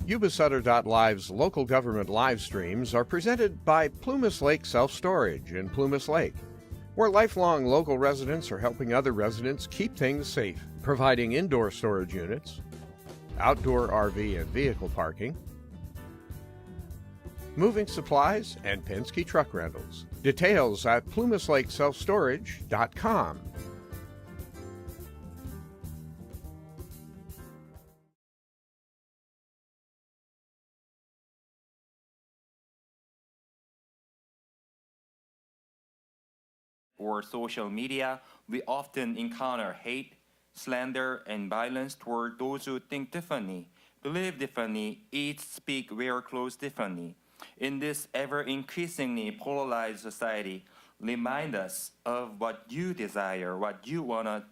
Yuba-Sutter.live's local government live streams are presented by Plumas Lake Self-Storage in Plumas Lake, where lifelong local residents are helping other residents keep things safe, providing indoor storage units, outdoor RV and vehicle parking, moving supplies, and Penske truck rentals. Details at plumaslakeselfstorage.com. Or social media, we often encounter hate, slander, and violence toward those who think differently, believe differently, eat, speak, wear clothes differently. In this ever-increasingly polarized society, remind us of what you desire, what you want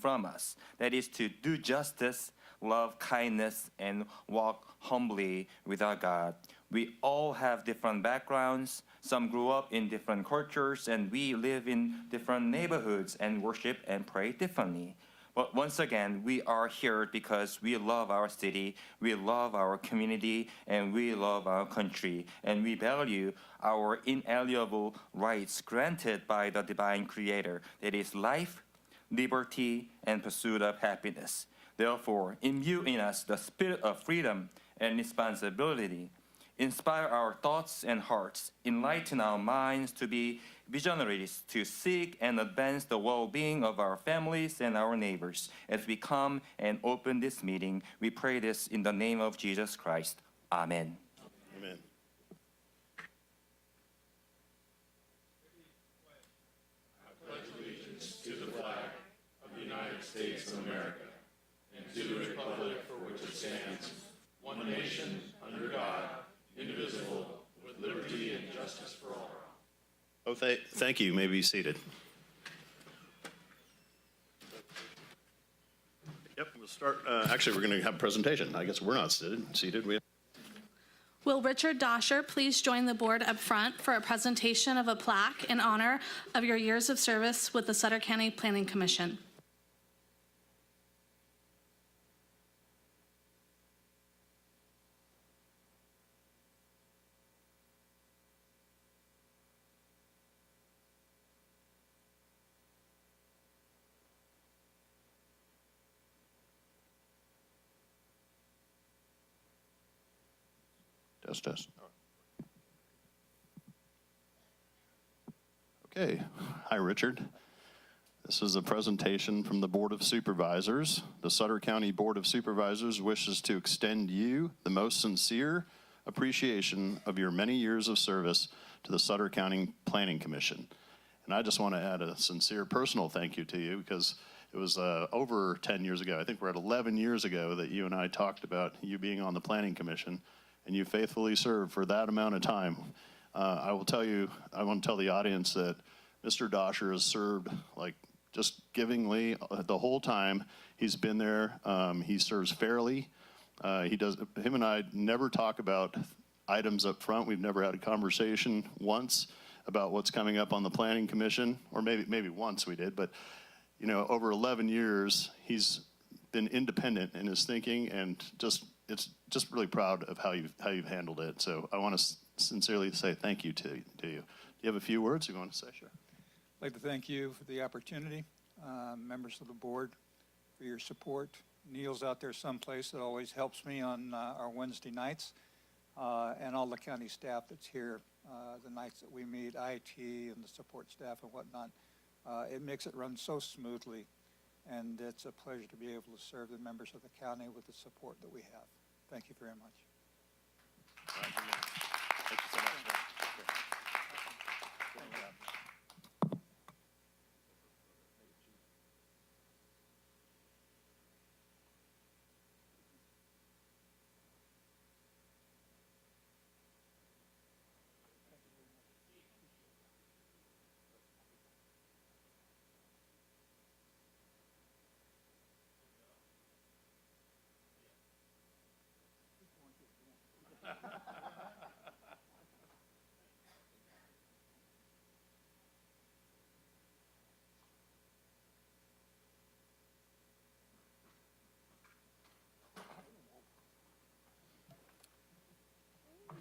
from us. That is to do justice, love kindness, and walk humbly with our God. We all have different backgrounds. Some grew up in different cultures, and we live in different neighborhoods and worship and pray differently. But once again, we are here because we love our city, we love our community, and we love our country, and we value our inalienable rights granted by the divine creator, that is life, liberty, and pursuit of happiness. Therefore, imbue in us the spirit of freedom and responsibility. Inspire our thoughts and hearts, enlighten our minds to be visionaries, to seek and advance the well-being of our families and our neighbors. As we come and open this meeting, we pray this in the name of Jesus Christ. Amen. Amen. I pledge allegiance to the flag of the United States of America and to the republic for which it stands, one nation, under God, indivisible, with liberty and justice for all. Oh, thank you. You may be seated. Yep, we'll start. Actually, we're going to have a presentation. I guess we're not seated. Will Richard Dosher please join the board up front for a presentation of a plaque in honor of your years of service with the Sutter County Planning Commission? Test. Okay. Hi, Richard. This is a presentation from the Board of Supervisors. The Sutter County Board of Supervisors wishes to extend you the most sincere appreciation of your many years of service to the Sutter County Planning Commission. And I just want to add a sincere personal thank you to you, because it was over 10 years ago, I think we're at 11 years ago, that you and I talked about you being on the Planning Commission, and you faithfully served for that amount of time. I want to tell the audience that Mr. Dosher has served like just givingly the whole time he's been there. He serves fairly. Him and I never talk about items up front. We've never had a conversation once about what's coming up on the Planning Commission, or maybe once we did, but you know, over 11 years, he's been independent in his thinking, and it's just really proud of how you've handled it. So I want to sincerely say thank you to you. Do you have a few words you want to say? Sure. I'd like to thank you for the opportunity, members of the board, for your support. Neil's out there someplace that always helps me on our Wednesday nights, and all the county staff that's here the nights that we meet, IT and the support staff and whatnot. It makes it run so smoothly, and it's a pleasure to be able to serve the members of the county with the support that we have. Thank you very much. Thank you so much.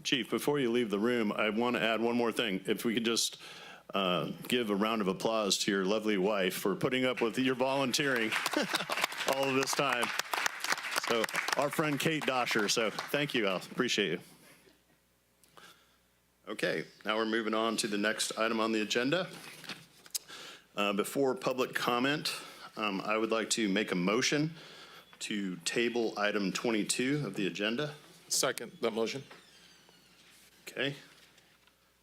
Chief, before you leave the room, I want to add one more thing. If we could just give a round of applause to your lovely wife for putting up with your volunteering all of this time. So our friend Kate Dosher, so thank you, Al, appreciate you. Okay, now we're moving on to the next item on the agenda. Before public comment, I would like to make a motion to table item 22 of the agenda. Second that motion. Okay. Can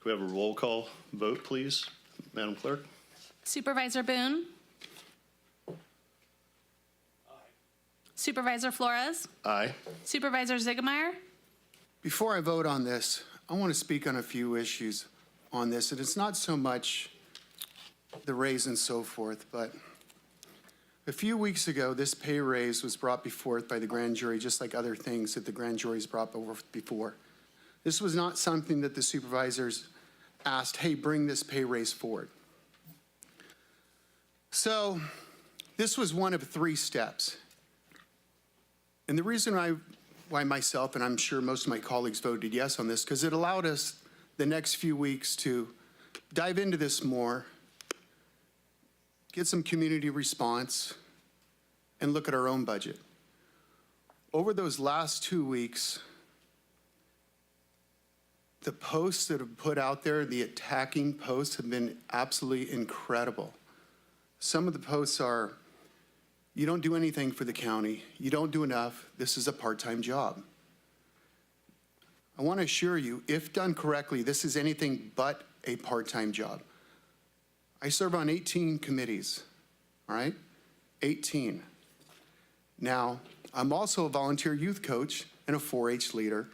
we have a roll call vote, please, Madam Clerk? Supervisor Boone? Supervisor Flores? Aye. Supervisor Ziegemeier? Before I vote on this, I want to speak on a few issues on this, and it's not so much the raise and so forth, but a few weeks ago, this pay raise was brought before by the grand jury, just like other things that the grand jury's brought before. This was not something that the supervisors asked, hey, bring this pay raise forward. So this was one of 3 steps. And the reason why myself, and I'm sure most of my colleagues voted yes on this, because it allowed us the next few weeks to dive into this more, get some community response, and look at our own budget. Over those last 2 weeks, the posts that have put out there, the attacking posts, have been absolutely incredible. Some of the posts are, you don't do anything for the county, you don't do enough, this is a part-time job. I want to assure you, if done correctly, this is anything but a part-time job. I serve on 18 committees, all right? 18. Now, I'm also a volunteer youth coach and a 4-H leader,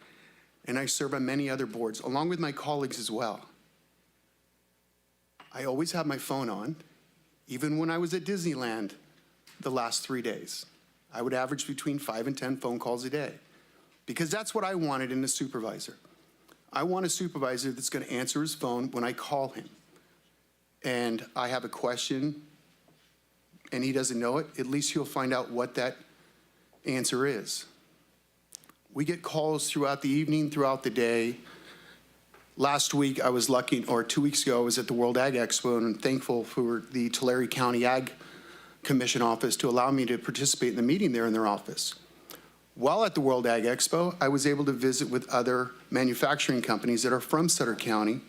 and I serve on many other boards, along with my colleagues as well. I always have my phone on, even when I was at Disneyland the last 3 days. I would average between 5 and 10 phone calls a day, because that's what I wanted in a supervisor. I want a supervisor that's going to answer his phone when I call him. And I have a question and he doesn't know it, at least he'll find out what that answer is. We get calls throughout the evening, throughout the day. Last week I was lucky, or 2 weeks ago, I was at the World Ag Expo, and I'm thankful for the Tulare County Ag Commission office to allow me to participate in the meeting there in their office. While at the World Ag Expo, I was able to visit with other manufacturing companies that are from Sutter County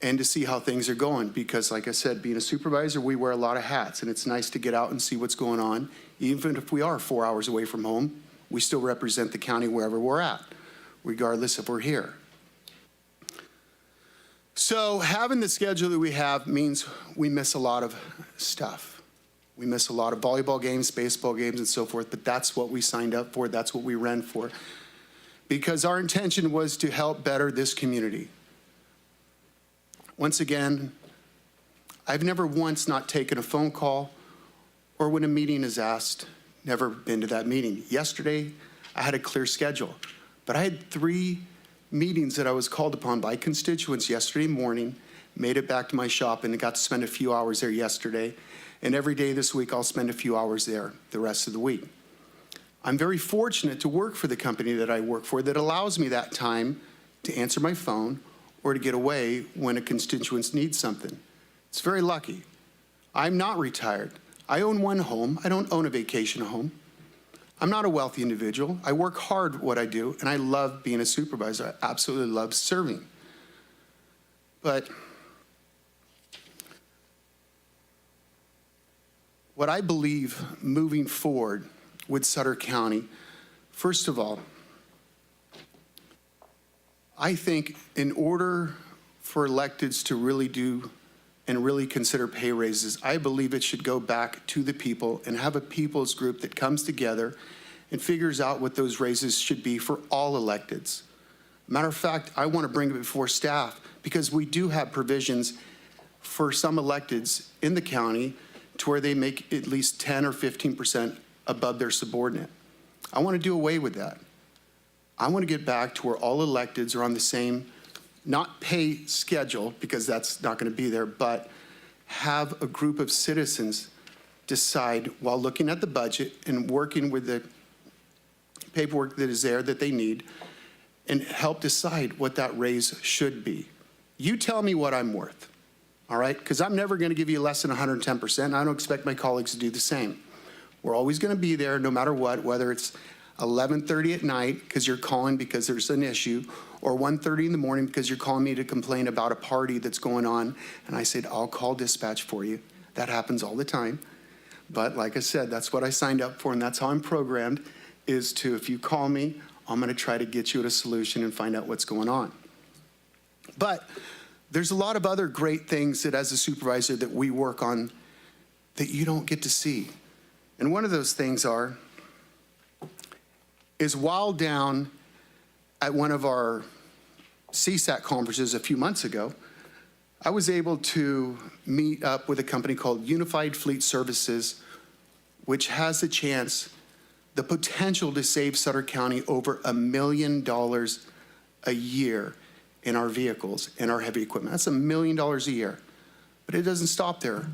and to see how things are going, because like I said, being a supervisor, we wear a lot of hats, and it's nice to get out and see what's going on. Even if we are 4 hours away from home, we still represent the county wherever we're at, regardless if we're here. So having the schedule that we have means we miss a lot of stuff. We miss a lot of volleyball games, baseball games, and so forth, but that's what we signed up for, that's what we ran for, because our intention was to help better this community. Once again, I've never once not taken a phone call, or when a meeting is asked, never been to that meeting. Yesterday, I had a clear schedule, but I had 3 meetings that I was called upon by constituents yesterday morning, made it back to my shop, and got to spend a few hours there yesterday. And every day this week, I'll spend a few hours there the rest of the week. I'm very fortunate to work for the company that I work for that allows me that time to answer my phone or to get away when a constituent needs something. It's very lucky. I'm not retired. I own 1 home. I don't own a vacation home. I'm not a wealthy individual. I work hard at what I do, and I love being a supervisor. I absolutely love serving. But what I believe moving forward with Sutter County, first of all, I think in order for electeds to really do and really consider pay raises, I believe it should go back to the people and have a people's group that comes together and figures out what those raises should be for all electeds. Matter of fact, I want to bring it before staff because we do have provisions for some electeds in the county to where they make at least 10 or 15% above their subordinate. I want to do away with that. I want to get back to where all electeds are on the same, not pay schedule, because that's not going to be there, but have a group of citizens decide while looking at the budget and working with the paperwork that is there that they need, and help decide what that raise should be. You tell me what I'm worth, all right? Because I'm never going to give you less than 110%. And I don't expect my colleagues to do the same. We're always going to be there no matter what, whether it's 11:30 at night because you're calling because there's an issue, or 1:30 in the morning because you're calling me to complain about a party that's going on. And I said, I'll call dispatch for you. That happens all the time. But like I said, that's what I signed up for, and that's how I'm programmed, is to, if you call me, I'm going to try to get you at a solution and find out what's going on. But there's a lot of other great things that as a supervisor that we work on that you don't get to see. And one of those things is while down at one of our CSAC conferences a few months ago, I was able to meet up with a company called Unified Fleet Services, which has the potential to save Sutter County over $1 million a year in our vehicles and our heavy equipment. That's $1 million a year. But it doesn't stop there.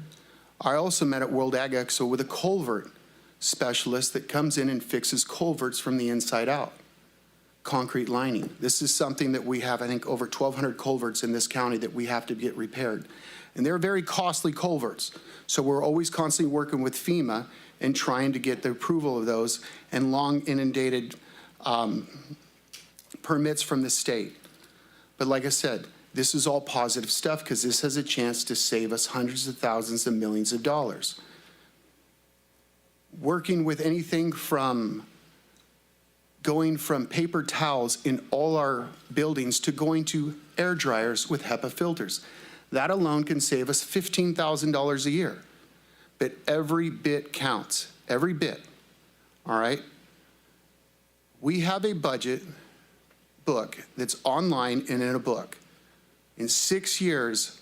I also met at World Ag Expo with a culvert specialist that comes in and fixes culverts from the inside out. Concrete lining. This is something that we have, I think, over 1,200 culverts in this county that we have to get repaired. And they're very costly culverts. So we're always constantly working with FEMA and trying to get the approval of those and long inundated permits from the state. But like I said, this is all positive stuff because this has a chance to save us hundreds of thousands and millions of dollars. Working with anything from going from paper towels in all our buildings to going to air dryers with HEPA filters. That alone can save us $15,000 a year. But every bit counts, every bit, all right? We have a budget book that's online and in a book. In 6 years,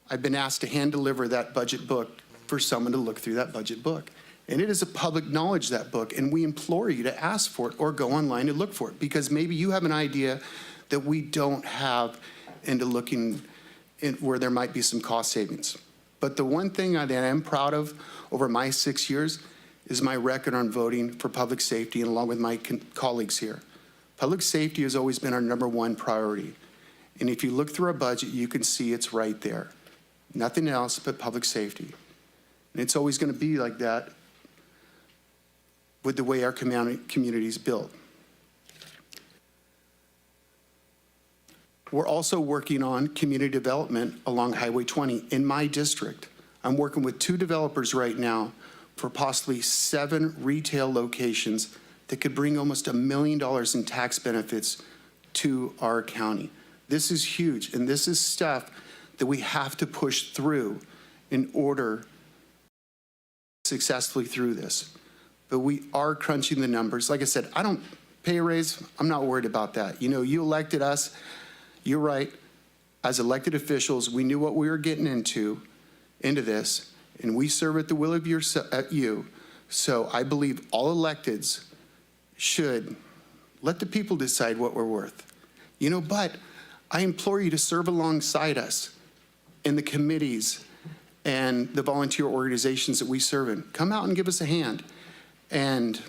I've been asked to hand deliver that budget book for someone to look through that budget book. And it is a public knowledge, that book, and we implore you to ask for it or go online and look for it, because maybe you have an idea that we don't have into looking in where there might be some cost savings. But the one thing that I am proud of over my 6 years is my record on voting for public safety, and along with my colleagues here. Public safety has always been our #1 priority. And if you look through our budget, you can see it's right there. Nothing else but public safety. And it's always going to be like that with the way our community is built. We're also working on community development along Highway 20 in my district. I'm working with 2 developers right now for possibly 7 retail locations that could bring almost $1 million in tax benefits to our county. This is huge, and this is stuff that we have to push through in order successfully through this. But we are crunching the numbers. Like I said, I don't pay a raise. I'm not worried about that. You know, you elected us. You're right. As elected officials, we knew what we were getting into this, and we serve at the will of you. So I believe all electeds should let the people decide what we're worth. You know, but I implore you to serve alongside us in the committees and the volunteer organizations that we serve in. Come out and give us a hand. And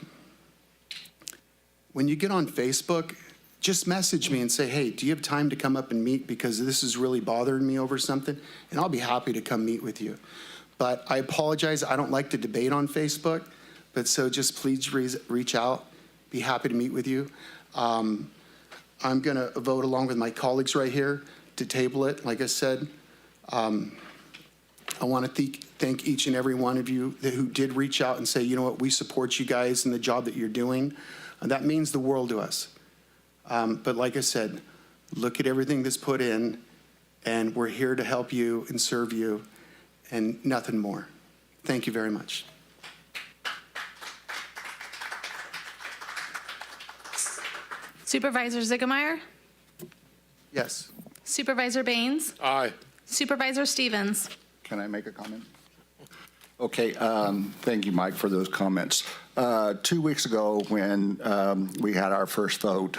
when you get on Facebook, just message me and say, hey, do you have time to come up and meet, because this is really bothering me over something? And I'll be happy to come meet with you. But I apologize, I don't like to debate on Facebook, but so just please reach out. Be happy to meet with you. I'm gonna vote along with my colleagues right here to table it. Like I said, I want to thank each and every one of you who did reach out and say, you know what, we support you guys in the job that you're doing. And that means the world to us. But like I said, look at everything that's put in, and we're here to help you and serve you, and nothing more. Thank you very much. Supervisor Ziegemeier? Yes. Supervisor Baines? Aye. Supervisor Stevens? Can I make a comment? Okay, thank you, Mike, for those comments. 2 weeks ago, when we had our first vote,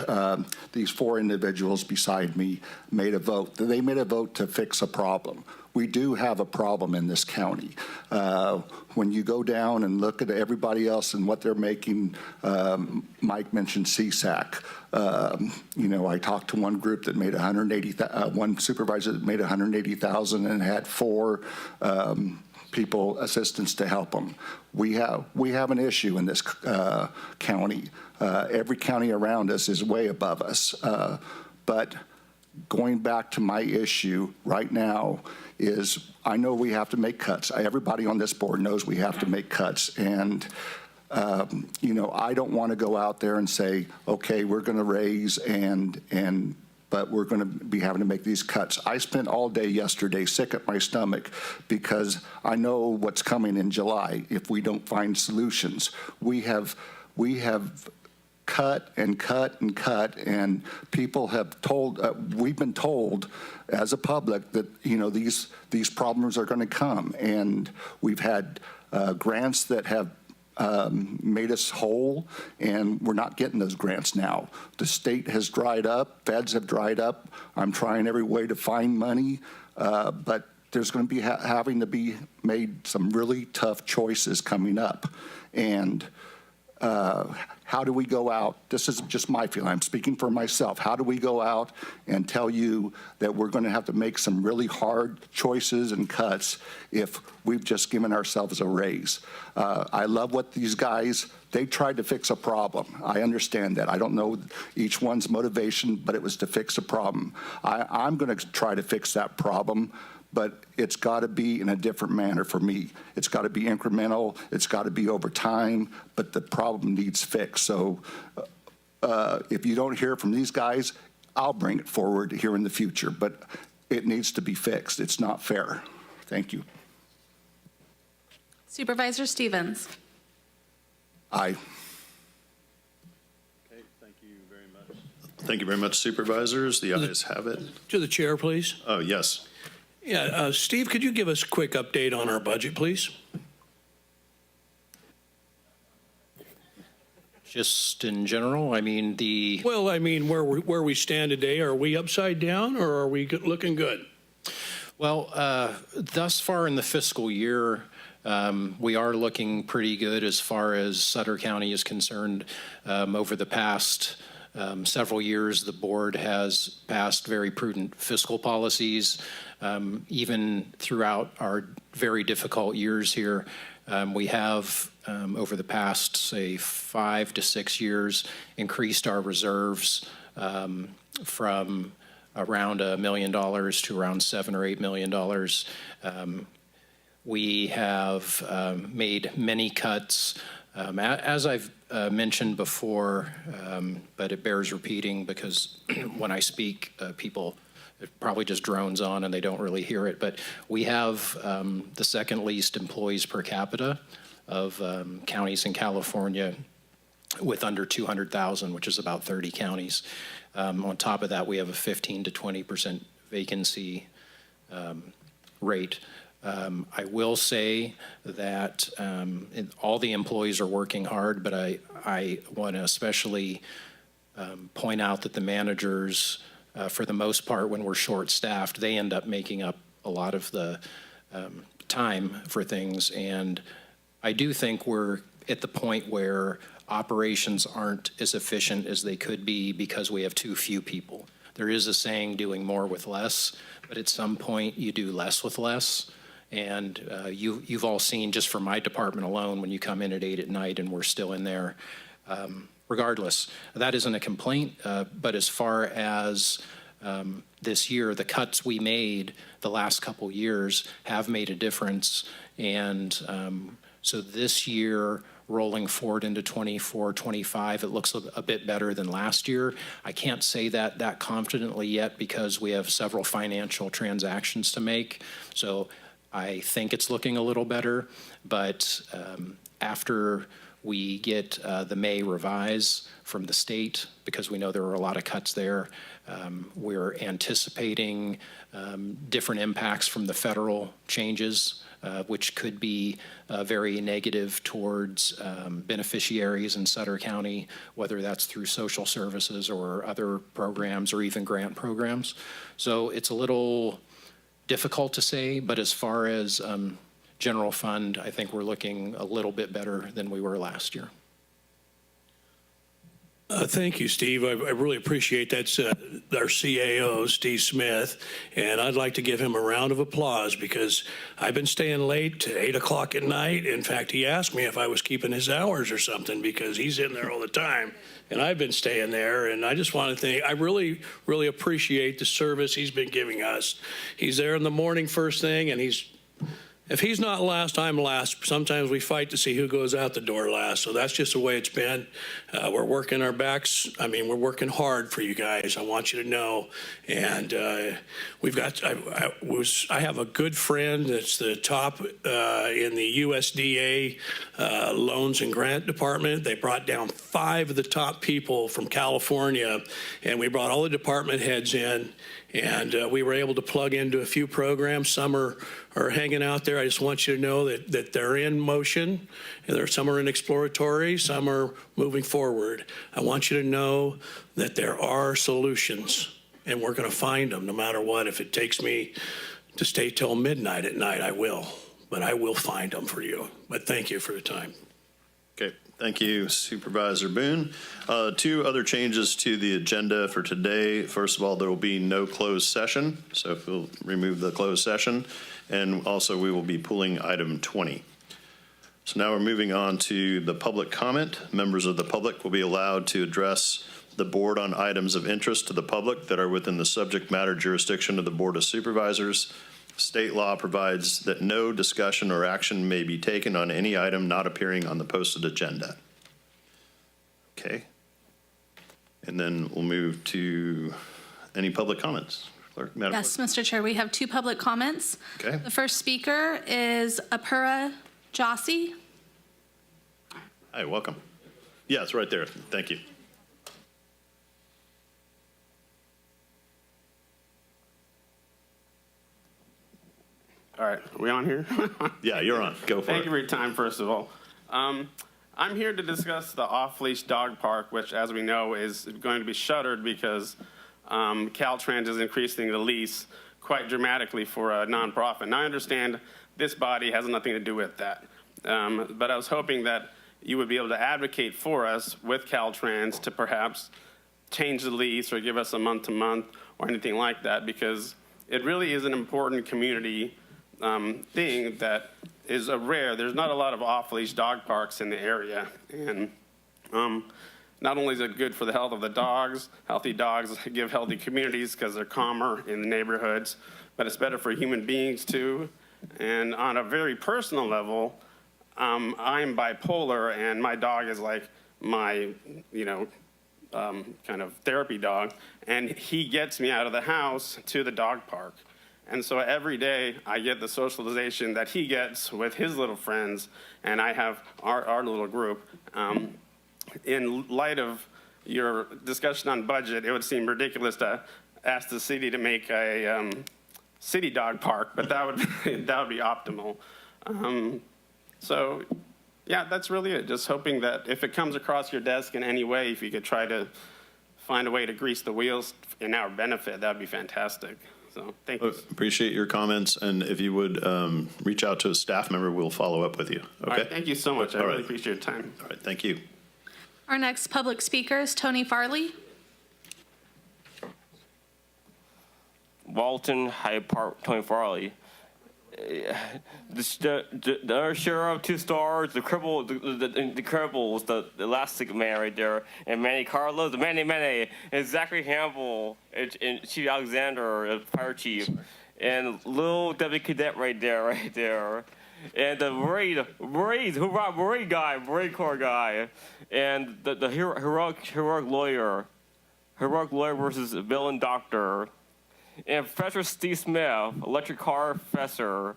these 4 individuals beside me made a vote. They made a vote to fix a problem. We do have a problem in this county. When you go down and look at everybody else and what they're making, Mike mentioned CSAC. I talked to one group that made one supervisor that made $180,000 and had 4 people, assistants to help them. We have an issue in this county. Every county around us is way above us. But going back to my issue right now is I know we have to make cuts. Everybody on this board knows we have to make cuts. And I don't want to go out there and say, okay, we're going to raise but we're going to be having to make these cuts. I spent all day yesterday sick at my stomach because I know what's coming in July if we don't find solutions. We have cut and cut and cut, and people have told, we've been told as a public that, these problems are going to come. And we've had grants that have made us whole, and we're not getting those grants now. The state has dried up, feds have dried up. I'm trying every way to find money, but there's going to be having to be made some really tough choices coming up. And how do we go out? This is just my feeling. I'm speaking for myself. How do we go out and tell you that we're going to have to make some really hard choices and cuts if we've just given ourselves a raise? I love what these guys, they tried to fix a problem. I understand that. I don't know each one's motivation, but it was to fix a problem. I'm going to try to fix that problem, but it's got to be in a different manner for me. It's got to be incremental. It's got to be over time, but the problem needs fixed. So if you don't hear from these guys, I'll bring it forward here in the future, but it needs to be fixed. It's not fair. Thank you. Supervisor Stevens. Aye. Okay, thank you very much. Thank you very much, supervisors. The ayes have it. To the chair, please. Oh, yes. Yeah, Steve, could you give us a quick update on our budget, please? Just in general, I mean, Well, I mean, where we stand today, are we upside down or are we looking good? well, thus far in the fiscal year, we are looking pretty good as far as Sutter County is concerned. Over the past several years, the board has passed very prudent fiscal policies. Even throughout our very difficult years here, we have, over the past, say, 5 to 6 years, increased our reserves from around $1 million to around $7 or $8 million. We have made many cuts. As I've mentioned before, but it bears repeating because when I speak, people, it probably just drones on and they don't really hear it, but we have the second least employees per capita of counties in California with under 200,000, which is about 30 counties. On top of that, we have a 15 to 20% vacancy rate. I will say that all the employees are working hard, but I want to especially point out that the managers, for the most part, when we're short-staffed, they end up making up a lot of the time for things. And I do think we're at the point where operations aren't as efficient as they could be because we have too few people. There is a saying, doing more with less, but at some point you do less with less. And you've all seen, just from my department alone, when you come in at 8 at night and we're still in there. Regardless, that isn't a complaint, but as far as this year, the cuts we made the last couple years have made a difference. And so this year, rolling forward into 24, 25, it looks a bit better than last year. I can't say that confidently yet because we have several financial transactions to make. So I think it's looking a little better, but after we get the May revise from the state, because we know there are a lot of cuts there, we're anticipating different impacts from the federal changes which could be very negative towards beneficiaries in Sutter County, whether that's through social services or other programs or even grant programs. So it's a little difficult to say, but as far as general fund, I think we're looking a little bit better than we were last year. Thank you, Steve. I really appreciate that. Our CAO, Steve Smith, and I'd like to give him a round of applause because I've been staying late to 8 o'clock at night. In fact, he asked me if I was keeping his hours or something because he's in there all the time, and I've been staying there. And I just want to thank, I really, really appreciate the service he's been giving us. He's there in the morning first thing, and if he's not last, I'm last. Sometimes we fight to see who goes out the door last. So that's just the way it's been. We're working our backs. I mean, we're working hard for you guys. I want you to know. And we've got, I have a good friend that's the top in the USDA loans and grant department. They brought down 5 of the top people from California, and we brought all the department heads in. And we were able to plug into a few programs. Some are hanging out there. I just want you to know that they're in motion. And some are in exploratory, some are moving forward. I want you to know that there are solutions, and we're going to find them no matter what. If it takes me to stay till midnight at night, I will. But I will find them for you. But thank you for the time. Okay, thank you, Supervisor Boone. 2 other changes to the agenda for today. First of all, there will be no closed session, so if we'll remove the closed session. And also, we will be pulling item 20. So now we're moving on to the public comment. Members of the public will be allowed to address the board on items of interest to the public that are within the subject matter jurisdiction of the Board of Supervisors. State law provides that no discussion or action may be taken on any item not appearing on the posted agenda. Okay. And then we'll move to any public comments. Clerk, Madam Yes, Clerk. Mr. Chair, we have 2 public comments. Okay. The first speaker is Apura Jossi. Hi, welcome. Yeah, it's right there. Thank you. All right, are we on here? Yeah, you're on. Go for it. Thank you for your time, first of all. I'm here to discuss the off-leash dog park, which, as we know, is going to be shuttered because Caltrans is increasing the lease quite dramatically for a nonprofit. Now, I understand this body has nothing to do with that, but I was hoping that you would be able to advocate for us with Caltrans to perhaps change the lease or give us a month-to-month or anything like that, because it really is an important community thing that is rare. There's not a lot of off-leash dog parks in the area, and not only is it good for the health of the dogs, healthy dogs give healthy communities because they're calmer in the neighborhoods, but it's better for human beings too. And on a very personal level, I'm bipolar, and my dog is like my, kind of therapy dog, and he gets me out of the house to the dog park. And so every day I get the socialization that he gets with his little friends, and I have our little group. In light of your discussion on budget, it would seem ridiculous to ask the city to make a city dog park, but that would be optimal. So yeah, that's really it. Just hoping that if it comes across your desk in any way, if you could try to find a way to grease the wheels in our benefit, that'd be fantastic. So thank you. Appreciate your comments, and if you would reach out to a staff member, we'll follow up with you. Okay. All right, thank you so much. I All really right. appreciate your time. All right, thank you. Our next public speaker is Tony Farley. Walton Hyde Park, Tony Farley. The sheriff, 2 stars, the Cribbles, the Elastic Man right there, and Manny Carlos, the Manny, and Zachary Hamble, and Chief Alexander, the fire chief, and little Debbie Cadet right there, and the Marine Corps guy, and the heroic lawyer versus villain doctor. And Professor Steve Smith, electric car professor,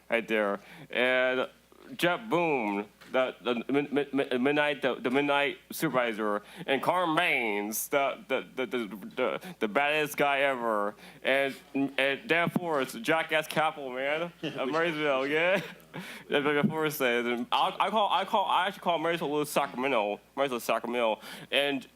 right there. And Jeff Boone, the midnight supervisor, and Carmen Baines, the baddest guy ever, and Dan Forrest, jackass capital man of Marysville, yeah. That's what Dan Forrest says. And I actually call Marysville Little Sacramento, and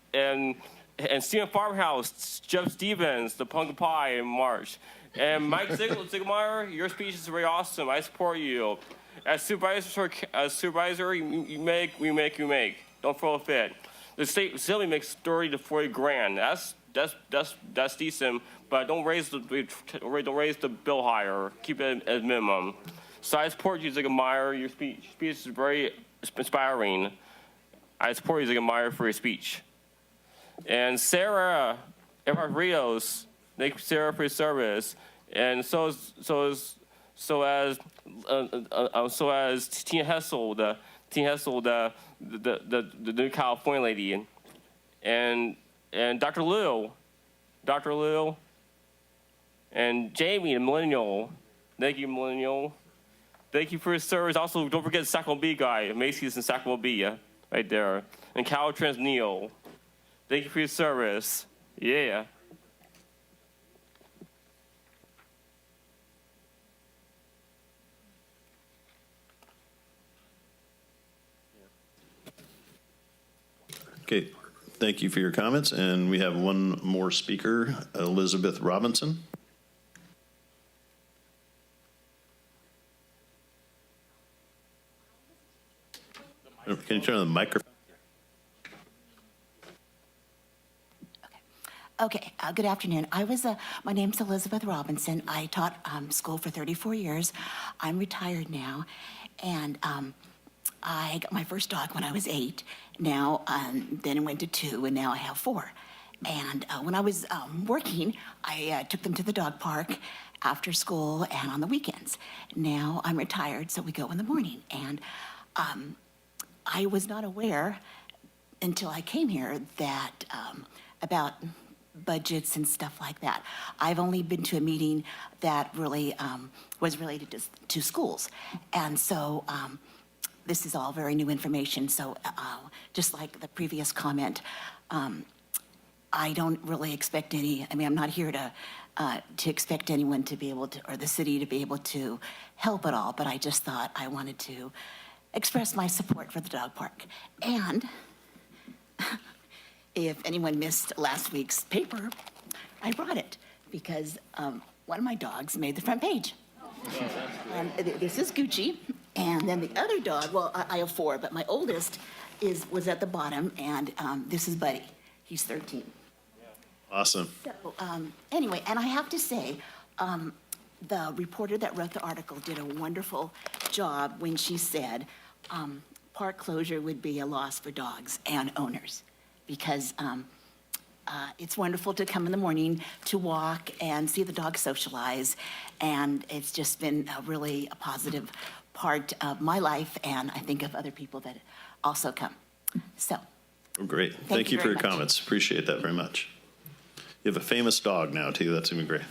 Stephen Farmhouse, Jeff Stevens, the Pumpkin Pie in March. And Mike Zigmeyer, your speech is very awesome. I support you. As supervisor, you make, we make, you make. Don't throw a fit. The state facility makes 30 to 40 grand. That's decent, but don't raise the bill higher. Keep it at minimum. So I support you, Zigmeyer. Your speech is very inspiring. I support you, Zigmeyer, for your speech. And Sarah Earhart Rios, thank you, Sarah, for your service. And so as Tina Hessel, the new California lady, and Dr. Liu, and Jamie, the millennial. Thank you, millennial. Thank you for your service. Also, don't forget the Sacramento Bee guy, Macy's and Sacramento Bee, right there. And Caltrans Neil. Thank you for your service. Yeah. Okay, thank you for your comments. And we have one more speaker, Elizabeth Robinson. Can you turn on the microphone? Okay, good afternoon. My name's Elizabeth Robinson. I taught school for 34 years. I'm retired now, and I got my first dog when I was 8. Now, then it went to 2, and now I have 4. And when I was working, I took them to the dog park after school and on the weekends. Now I'm retired, so we go in the morning. And I was not aware until I came here that about budgets and stuff like that. I've only been to a meeting that really was related to schools. And so this is all very new information. So just like the previous comment, I don't really expect I'm not here to expect anyone to be able to, or the city to be able to help at all, but I just thought I wanted to express my support for the dog park. And if anyone missed last week's paper, I brought it because one of my dogs made the front page. And this is Gucci, and then the other dog, well, I have 4, but my oldest was at the bottom, and this is Buddy. He's 13. Awesome. So anyway, and I have to say, the reporter that wrote the article did a wonderful job when she said park closure would be a loss for dogs and owners, because it's wonderful to come in the morning to walk and see the dogs socialize, and it's just been a positive part of my life, and I think of other people that also come. So. Oh, great. Thank you for your comments. Appreciate that very much. You have a famous dog now, too. That's even great.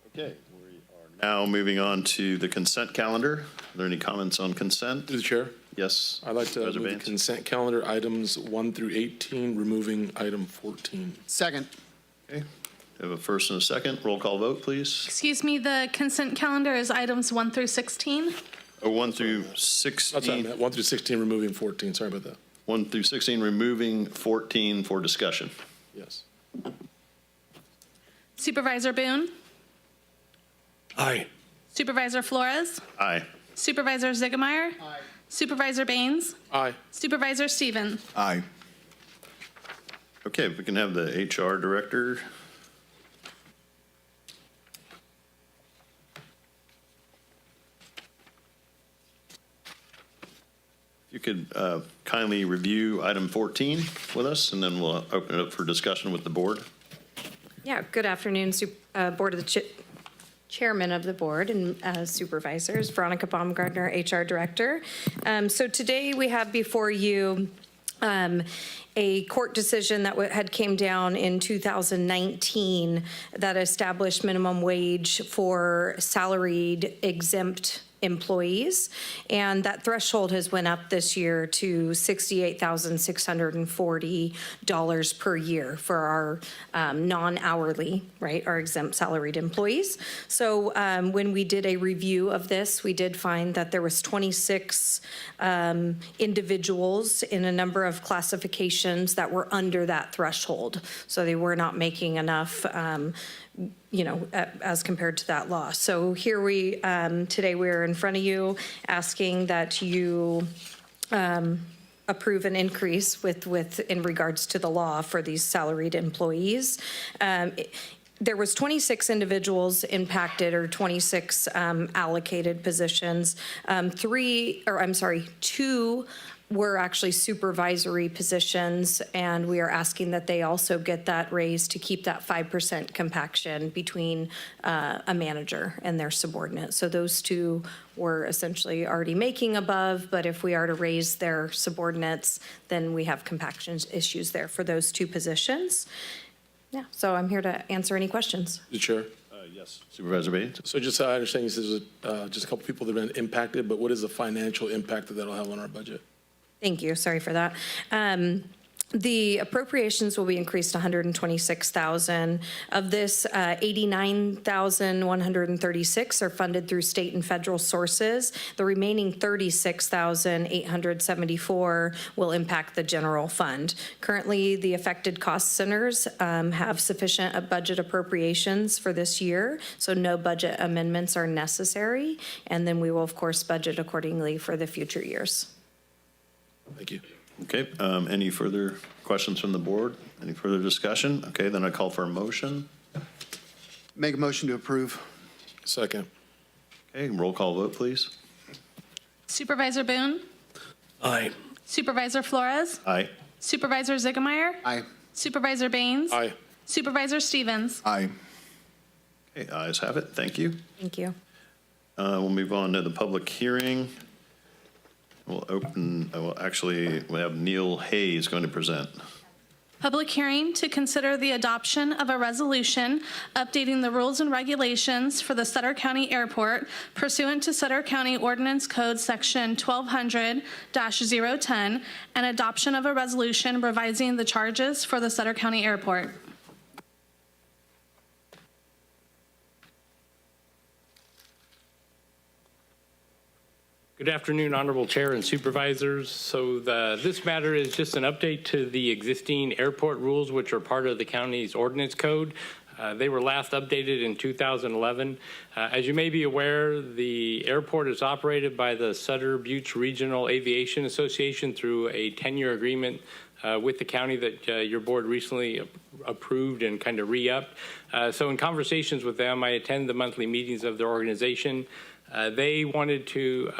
Okay, we are now moving on to the consent calendar. Are there any comments on consent? Through the chair? Yes. I'd like to move the consent calendar items 1 through 18, removing item 14. Second. Okay. We have a first and a second. Roll call vote, please. Excuse me, the consent calendar is items 1 through 16. Oh, 1 through 16. That's what I meant. 1 through 16, removing 14. Sorry about that. 1 through 16, removing 14 for discussion. Yes. Supervisor Boone? Aye. Supervisor Flores? Aye. Supervisor Zigmeyer? Aye. Supervisor Baines? Aye. Supervisor Stevens? Aye. Okay, if we can have the HR director. You could kindly review item 14 with us, and then we'll open it up for discussion with the board. Yeah, good afternoon, Board of the Chairman of the Board and Supervisors, Veronica Baumgartner, HR Director. So today we have before you a court decision that had came down in 2019 that established minimum wage for salaried exempt employees. And that threshold has went up this year to $68,640 per year for our non-hourly, right, our exempt salaried employees. So when we did a review of this, we did find that there was 26 individuals in a number of classifications that were under that threshold. So they were not making enough as compared to that law. So here today we're in front of you asking that you approve an increase in regards to the law for these salaried employees. There was 26 individuals impacted, or 26 allocated positions. 2 were actually supervisory positions, and we are asking that they also get that raise to keep that 5% compaction between a manager and their subordinate. So those 2 were essentially already making above, but if we are to raise their subordinates, then we have compaction issues there for those 2 positions. Yeah, so I'm here to answer any questions. Mr. Chair. Yes, Supervisor Baines. So just I understand you said there's just a couple people that have been impacted, but what is the financial impact that that'll have on our budget? Thank you. Sorry for that. The appropriations will be increased to $126,000. Of this, $89,136 are funded through state and federal sources. The remaining $36,874 will impact the general fund. Currently, the affected cost centers have sufficient budget appropriations for this year, so no budget amendments are necessary. And then we will, of course, budget accordingly for the future years. Thank you. Okay, any further questions from the board? Any further discussion? Okay, then I call for a motion. Make a motion to approve. Second. Okay, roll call vote, please. Supervisor Boone? Aye. Supervisor Flores? Aye. Supervisor Ziegemeier? Aye. Supervisor Baines? Aye. Supervisor Stevens? Aye. Okay, ayes have it. Thank you. Thank you. We'll move on to the public hearing. We'll we have Neil Hayes going to present. Public hearing to consider the adoption of a resolution updating the rules and regulations for the Sutter County Airport pursuant to Sutter County Ordinance Code Section 1200-010 and adoption of a resolution revising the charges for the Sutter County Airport. Good afternoon, Honorable Chair and Supervisors. So this matter is just an update to the existing airport rules, which are part of the county's ordinance code. They were last updated in 2011. As you may be aware, the airport is operated by the Sutter Buttes Regional Aviation Association through a 10-year agreement with the county that your board recently approved and kind of re-upped. So in conversations with them, I attend the monthly meetings of their organization. They wanted to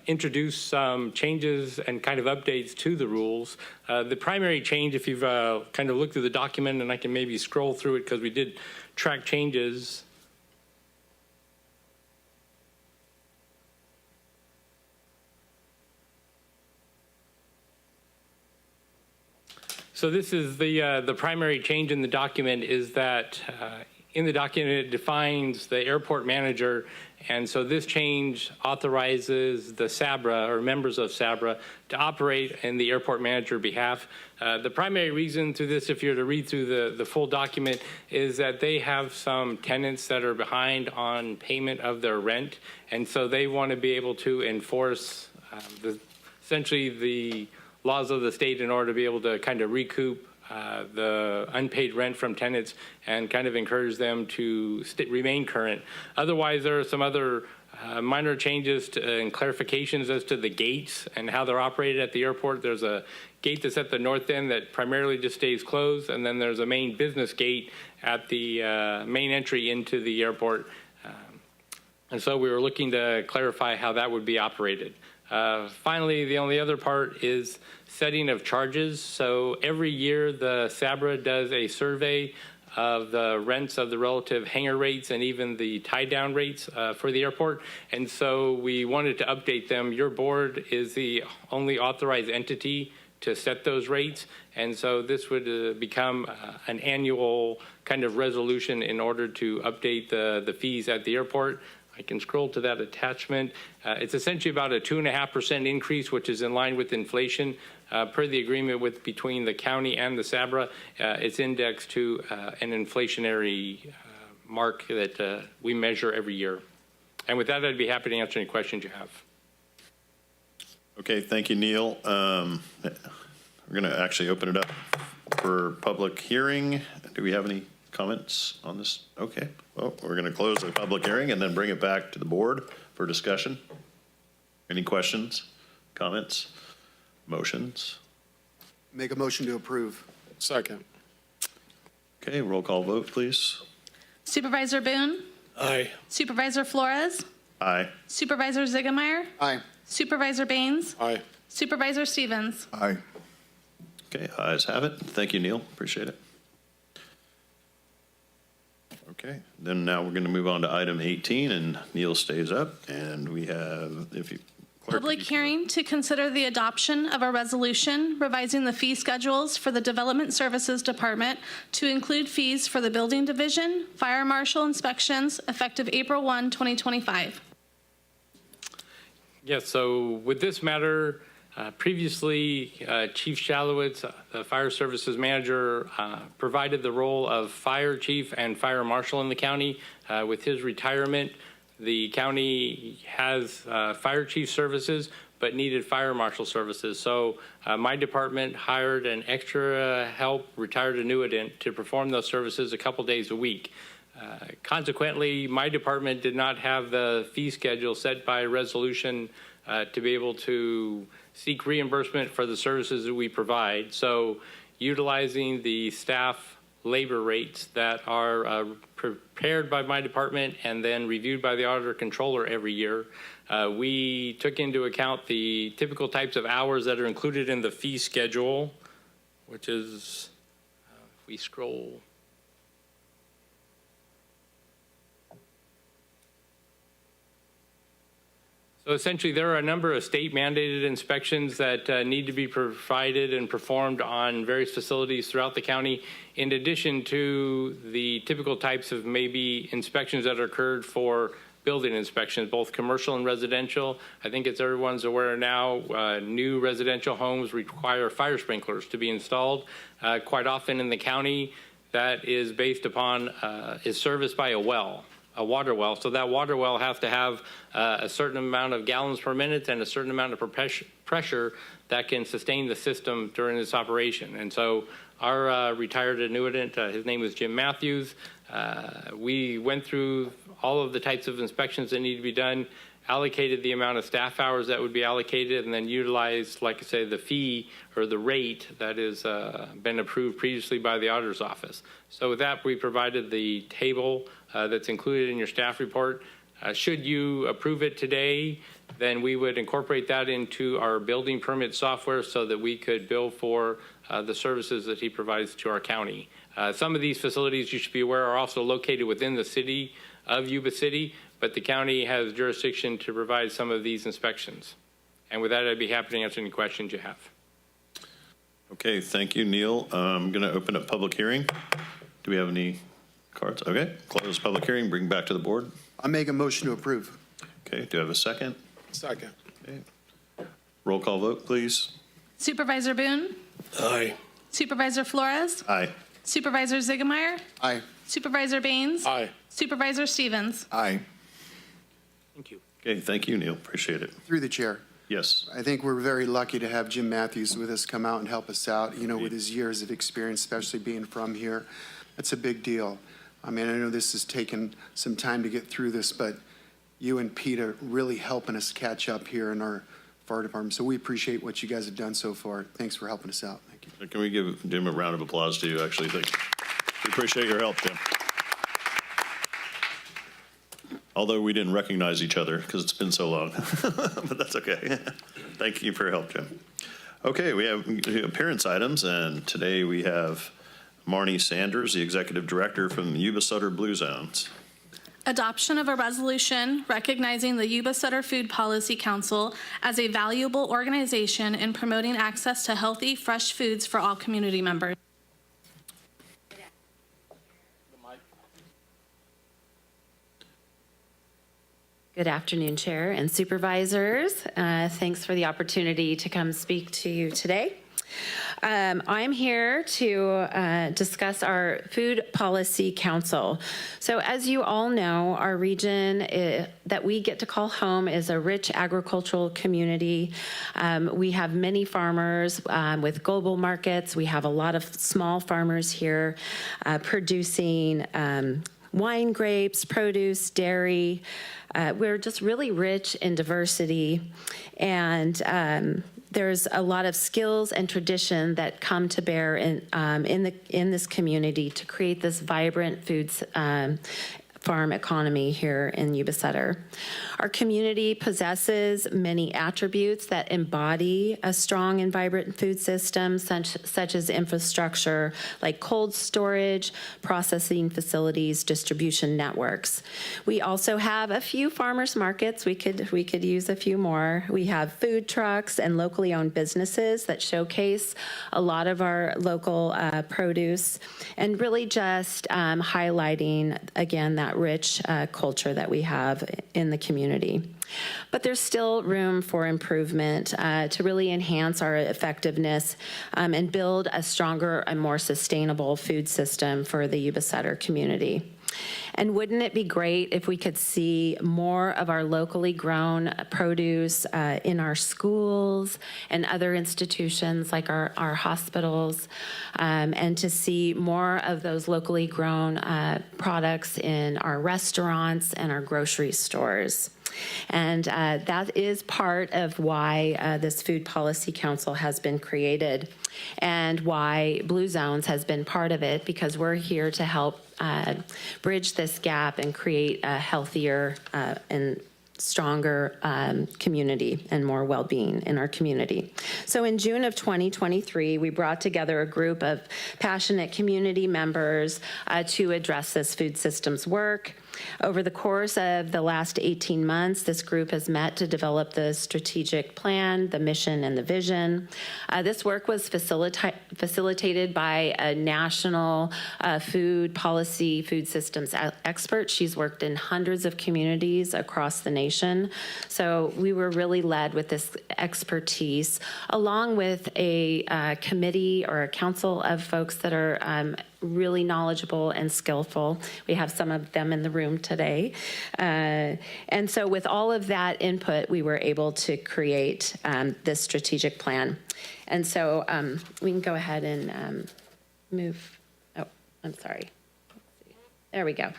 introduce some changes and kind of updates to the rules. The primary change, if you've kind of looked through the document, and I can maybe scroll through it because we did track changes. So this is the primary change in the document is that in the document it defines the airport manager, and so this change authorizes the SABRA or members of SABRA to operate in the airport manager behalf. The primary reason through this, if you're to read through the full document, is that they have some tenants that are behind on payment of their rent, and so they want to be able to enforce essentially the laws of the state in order to be able to kind of recoup the unpaid rent from tenants and kind of encourage them to remain current. Otherwise, there are some other minor changes and clarifications as to the gates and how they're operated at the airport. There's a gate that's at the north end that primarily just stays closed, and then there's a main business gate at the main entry into the airport. And so we were looking to clarify how that would be operated. Finally, the only other part is setting of charges. So every year the SABRA does a survey of the rents of the relative hangar rates and even the tie-down rates for the airport. And so we wanted to update them. Your board is the only authorized entity to set those rates. And so this would become an annual kind of resolution in order to update the fees at the airport. I can scroll to that attachment. It's essentially about a 2.5% increase, which is in line with inflation. Per the agreement between the county and the SABRA, it's indexed to an inflationary mark that we measure every year. And with that, I'd be happy to answer any questions you have. Okay, thank you, Neil. We're going to actually open it up for public hearing. Do we have any comments on this? Okay, well, we're going to close the public hearing and then bring it back to the board for discussion. Any questions, comments, motions? Make a motion to approve. Second. Okay, roll call vote, please. Supervisor Boone? Aye. Supervisor Flores? Aye. Supervisor Ziegemeier? Aye. Supervisor Baines? Aye. Supervisor Stevens? Aye. Okay, ayes have it. Thank you, Neil. Appreciate it. Okay, then now we're going to move on to item 18, and Neil stays up, and we have, if you. Clerk, Public hearing to consider the adoption of a resolution revising the fee schedules for the Development Services Department to include fees for the Building Division, Fire Marshal inspections effective April 1, 2025. Yes, so with this matter, previously Chief Shalowitz, the Fire Services Manager, provided the role of Fire Chief and Fire Marshal in the county. With his retirement, the county has fire chief services, but needed fire marshal services. So my department hired an extra help, retired annuitant to perform those services a couple days a week. Consequently, my department did not have the fee schedule set by resolution to be able to seek reimbursement for the services that we provide. So utilizing the staff labor rates that are prepared by my department and then reviewed by the auditor controller every year, we took into account the typical types of hours that are included in the fee schedule, which is, if we scroll. So essentially, there are a number of state-mandated inspections that need to be provided and performed on various facilities throughout the county, in addition to the typical types of maybe inspections that are occurred for building inspections, both commercial and residential. I think as everyone's aware now, new residential homes require fire sprinklers to be installed. Quite often in the county, that is based upon, is serviced by a well. A water well. So that water well has to have a certain amount of gallons per minute and a certain amount of pressure that can sustain the system during this operation. And so our retired annuitant, his name was Jim Matthews, we went through all of the types of inspections that need to be done, allocated the amount of staff hours that would be allocated, and then utilized, like I say, the fee or the rate that has been approved previously by the auditor's office. So with that, we provided the table that's included in your staff report. Should you approve it today, then we would incorporate that into our building permit software so that we could bill for the services that he provides to our county. Some of these facilities, you should be aware, are also located within the city of Yuba City, but the county has jurisdiction to provide some of these inspections. And with that, I'd be happy to answer any questions you have. Okay, thank you, Neil. I'm going to open up public hearing. Do we have any cards? Okay, close public hearing, bring back to the board. I make a motion to approve. Okay, do I have a second? Second. Okay. Roll call vote, please. Supervisor Boone? Aye. Supervisor Flores? Aye. Supervisor Ziegemeier? Aye. Supervisor Baines? Aye. Supervisor Stevens? Aye. Thank you. Okay, thank you, Neil. Appreciate it. Through the chair. Yes. I think we're very lucky to have Jim Matthews with us come out and help us out, you know, with his years of experience, especially being from here. That's a big deal. I mean, I know this has taken some time to get through this, but you and Pete are really helping us catch up here in our fire department. So we appreciate what you guys have done so far. Thanks for helping us out. Thank you. Can we give Jim a round of applause too, actually? Thank you. We appreciate your help, Jim. Although we didn't recognize each other because it's been so long, but that's okay. Thank you for your help, Jim. Okay, we have appearance items, and today we have Marnie Sanders, the Executive Director from Yuba-Sutter Blue Zones. Adoption of a resolution recognizing the Yuba-Sutter Food Policy Council as a valuable organization in promoting access to healthy, fresh foods for all community members. Good afternoon, Chair and Supervisors. Thanks for the opportunity to come speak to you today. I'm here to discuss our Food Policy Council. So as you all know, our region that we get to call home is a rich agricultural community. We have many farmers with global markets. We have a lot of small farmers here producing wine, grapes, produce, dairy. We're just really rich in diversity, and there's a lot of skills and tradition that come to bear in this community to create this vibrant foods farm economy here in Yuba-Sutter. Our community possesses many attributes that embody a strong and vibrant food system, such as infrastructure like cold storage, processing facilities, distribution networks. We also have a few farmers markets. We could use a few more. We have food trucks and locally owned businesses that showcase a lot of our local produce, and really just highlighting, again, that rich culture that we have in the community. But there's still room for improvement to really enhance our effectiveness and build a stronger and more sustainable food system for the Yuba-Sutter community. And wouldn't it be great if we could see more of our locally grown produce in our schools and other institutions like our hospitals, and to see more of those locally grown products in our restaurants and our grocery stores. And that is part of why this Food Policy Council has been created, and why Blue Zones has been part of it, because we're here to help bridge this gap and create a healthier and stronger community and more well-being in our community. So in June of 2023, we brought together a group of passionate community members to address this food systems work. Over the course of the last 18 months, this group has met to develop the strategic plan, the mission, and the vision. This work was facilitated by a national food policy, food systems expert. She's worked in hundreds of communities across the nation. So we were really led with this expertise, along with a committee or a council of folks that are really knowledgeable and skillful. We have some of them in the room today. And so with all of that input, we were able to create this strategic plan. And so we can go ahead and move. Oh, I'm sorry. There we go.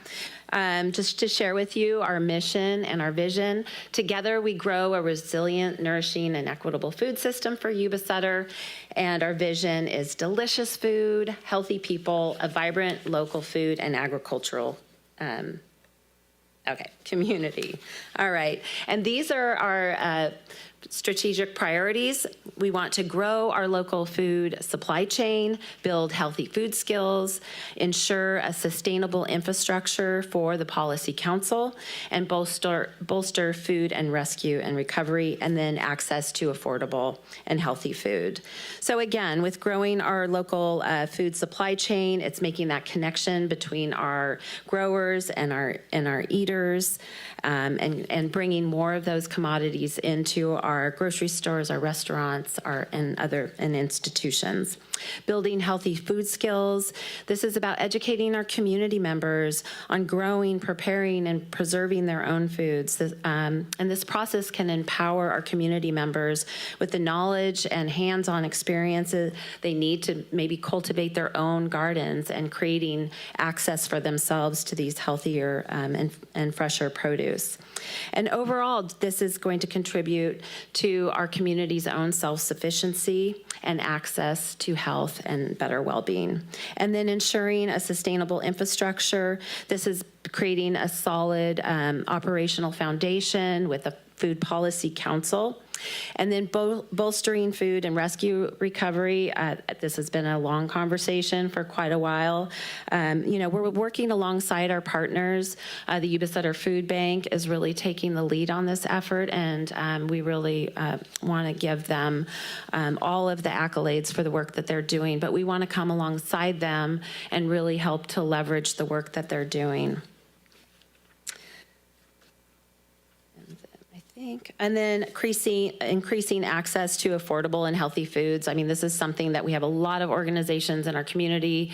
Just to share with you our mission and our vision. Together, we grow a resilient, nourishing, and equitable food system for Yuba-Sutter. And our vision is delicious food, healthy people, a vibrant local food and agricultural community. All right. And these are our strategic priorities. We want to grow our local food supply chain, build healthy food skills, ensure a sustainable infrastructure for the Policy Council, and bolster food and rescue and recovery, and then access to affordable and healthy food. So again, with growing our local food supply chain, it's making that connection between our growers and our eaters, and bringing more of those commodities into our grocery stores, our restaurants, and institutions. Building healthy food skills. This is about educating our community members on growing, preparing, and preserving their own foods. And this process can empower our community members with the knowledge and hands-on experiences they need to maybe cultivate their own gardens and creating access for themselves to these healthier and fresher produce. And overall, this is going to contribute to our community's own self-sufficiency and access to health and better well-being. And then ensuring a sustainable infrastructure. This is creating a solid operational foundation with a Food Policy Council. And then bolstering food and rescue recovery. This has been a long conversation for quite a while. We're working alongside our partners. The Yuba-Sutter Food Bank is really taking the lead on this effort, and we really want to give them all of the accolades for the work that they're doing. But we want to come alongside them and really help to leverage the work that they're doing. And then increasing access to affordable and healthy foods. I mean, this is something that we have a lot of organizations in our community.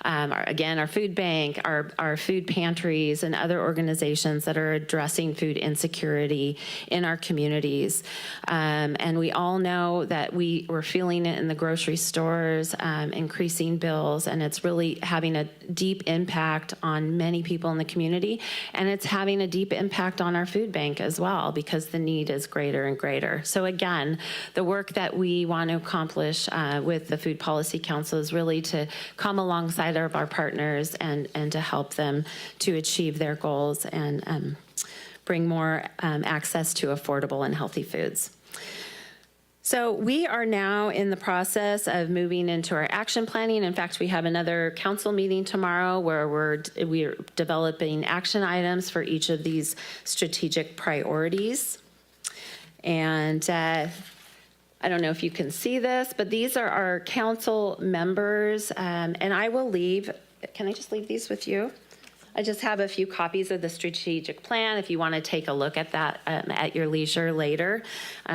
Our food bank, our food pantries, and other organizations that are addressing food insecurity in our communities. And we all know that we're feeling it in the grocery stores, increasing bills, and it's really having a deep impact on many people in the community. And it's having a deep impact on our food bank as well, because the need is greater and greater. So again, the work that we want to accomplish with the Food Policy Council is really to come alongside of our partners and to help them to achieve their goals and bring more access to affordable and healthy foods. So we are now in the process of moving into our action planning. In fact, we have another council meeting tomorrow where we're developing action items for each of these strategic priorities. And I don't know if you can see this, but these are our council members. And I will leave, can I just leave these with you? I just have a few copies of the strategic plan. If you want to take a look at that at your leisure later,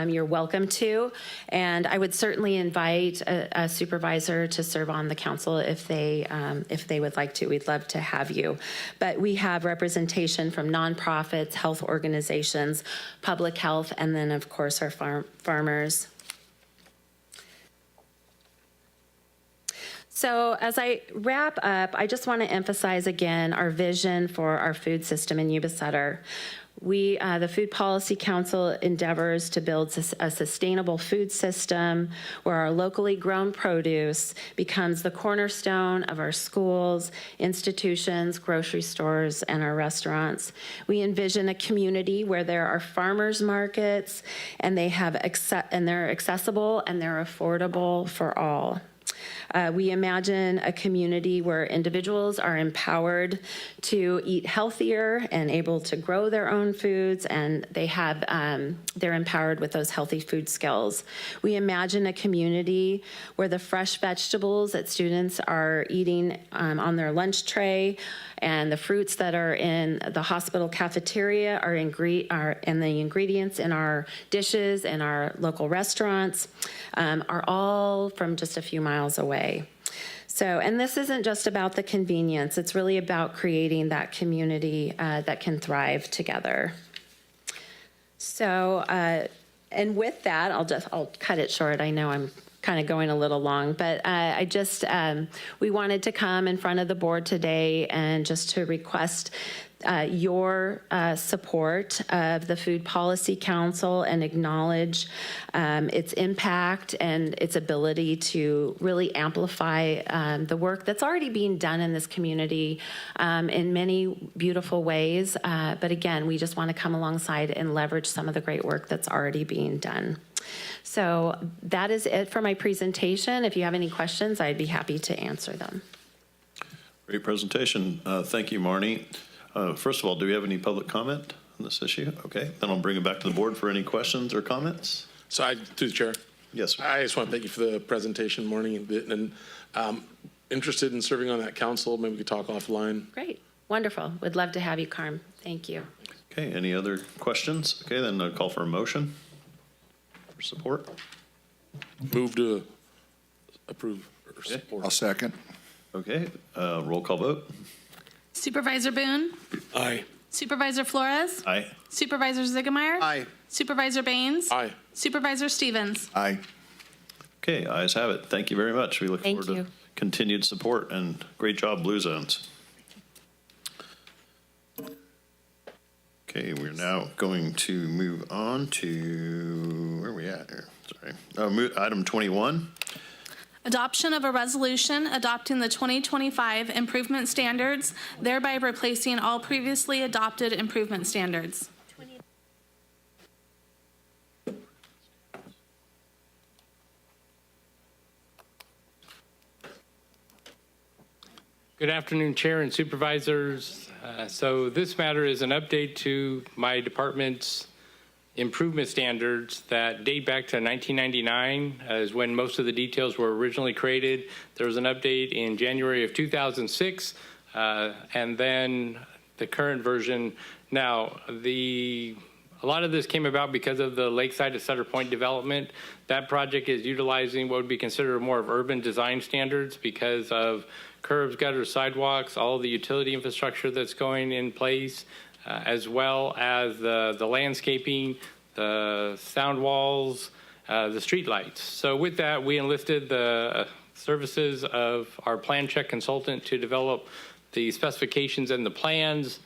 you're welcome to. And I would certainly invite a supervisor to serve on the council if they would like to. We'd love to have you. But we have representation from nonprofits, health organizations, public health, and then of course our farmers. So as I wrap up, I just want to emphasize again our vision for our food system in Yuba-Sutter. The Food Policy Council endeavors to build a sustainable food system where our locally grown produce becomes the cornerstone of our schools, institutions, grocery stores, and our restaurants. We envision a community where there are farmers markets and they're accessible and they're affordable for all. We imagine a community where individuals are empowered to eat healthier and able to grow their own foods, and they're empowered with those healthy food skills. We imagine a community where the fresh vegetables that students are eating on their lunch tray and the fruits that are in the hospital cafeteria and the ingredients in our dishes and our local restaurants are all from just a few miles away. So, and this isn't just about the convenience, it's really about creating that community that can thrive together. So, and with that, I'll cut it short. I know I'm kind of going a little long, but we wanted to come in front of the board today and just to request your support of the Food Policy Council and acknowledge its impact and its ability to really amplify the work that's already being done in this community in many beautiful ways. But again, we just want to come alongside and leverage some of the great work that's already being done. So that is it for my presentation. If you have any questions, I'd be happy to answer them. Great presentation. Thank you, Marnie. First of all, do we have any public comment on this issue? Okay, then I'll bring it back to the board for any questions or comments. So through the chair. Yes, sir. I just want to thank you for the presentation, morning, and interested in serving on that council. Maybe we could talk offline. Great, wonderful. Would love to have you, Carm. Thank you. Okay, any other questions? Okay, then I'll call for a motion for support. Move to approve or support. I'll second. Okay, roll call vote. Supervisor Boone? Aye. Supervisor Flores? Aye. Supervisor Ziegemeier? Aye. Supervisor Baines? Aye. Supervisor Stevens? Aye. Okay, ayes have it. Thank you very much. We look Thank forward you. to continued support, and great job, Blue Zones. Okay, we're now going to move on to, where are we at here? Sorry. Item 21. Adoption of a resolution adopting the 2025 improvement standards, thereby replacing all previously adopted improvement standards. Good afternoon, Chair and Supervisors. So this matter is an update to my department's improvement standards that date back to 1999, is when most of the details were originally created. There was an update in January of 2006, and then the current version. Now, the A lot of this came about because of the Lakeside to Sutter Point development. That project is utilizing what would be considered more of urban design standards because of curbs, gutters, sidewalks, all the utility infrastructure that's going in place, as well as the landscaping, the sound walls, the street lights. So with that, we enlisted the services of our plan check consultant to develop the specifications and the plans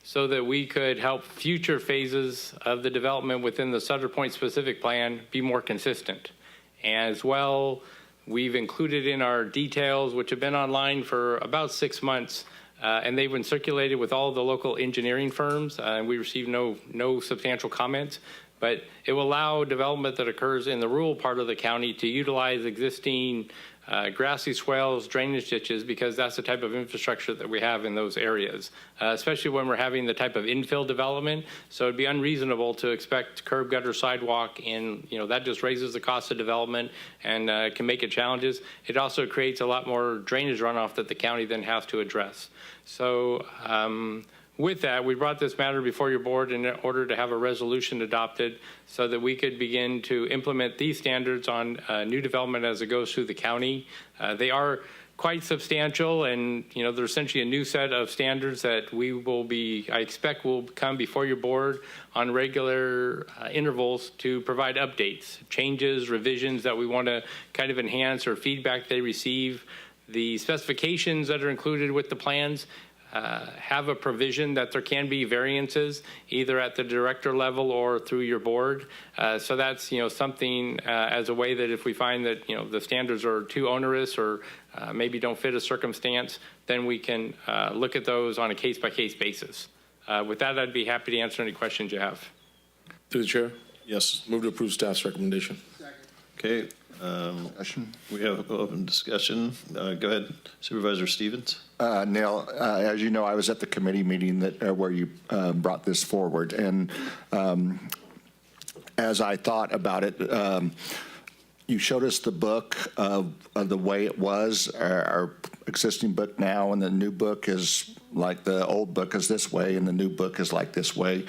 so that we could help future phases of the development within the Sutter Point specific plan be more consistent. As well, we've included in our details, which have been online for about 6 months, and they've been circulated with all the local engineering firms, and we received no substantial comments. But it will allow development that occurs in the rural part of the county to utilize existing grassy swales, drainage ditches, because that's the type of infrastructure that we have in those areas, especially when we're having the type of infill development. So it'd be unreasonable to expect curb, gutter, sidewalk, and that just raises the cost of development and can make it challenges. It also creates a lot more drainage runoff that the county then has to address. So with that, we brought this matter before your board in order to have a resolution adopted so that we could begin to implement these standards on new development as it goes through the county. They are quite substantial, and they're essentially a new set of standards that we will be, I expect will come before your board on regular intervals to provide updates, changes, revisions that we want to kind of enhance or feedback they receive. The specifications that are included with the plans have a provision that there can be variances either at the director level or through your board. So that's something as a way that if we find that the standards are too onerous or maybe don't fit a circumstance, then we can look at those on a case-by-case basis. With that, I'd be happy to answer any questions you have. Through the chair? Yes. Move to approve staff's recommendation. Okay. We have open discussion. Go ahead, Supervisor Stevens. Neil, as you know, I was at the committee meeting where you brought this forward, and as I thought about it, you showed us the book of the way it was, our existing book now, and the new book is like the old book is this way, and the new book is like this way.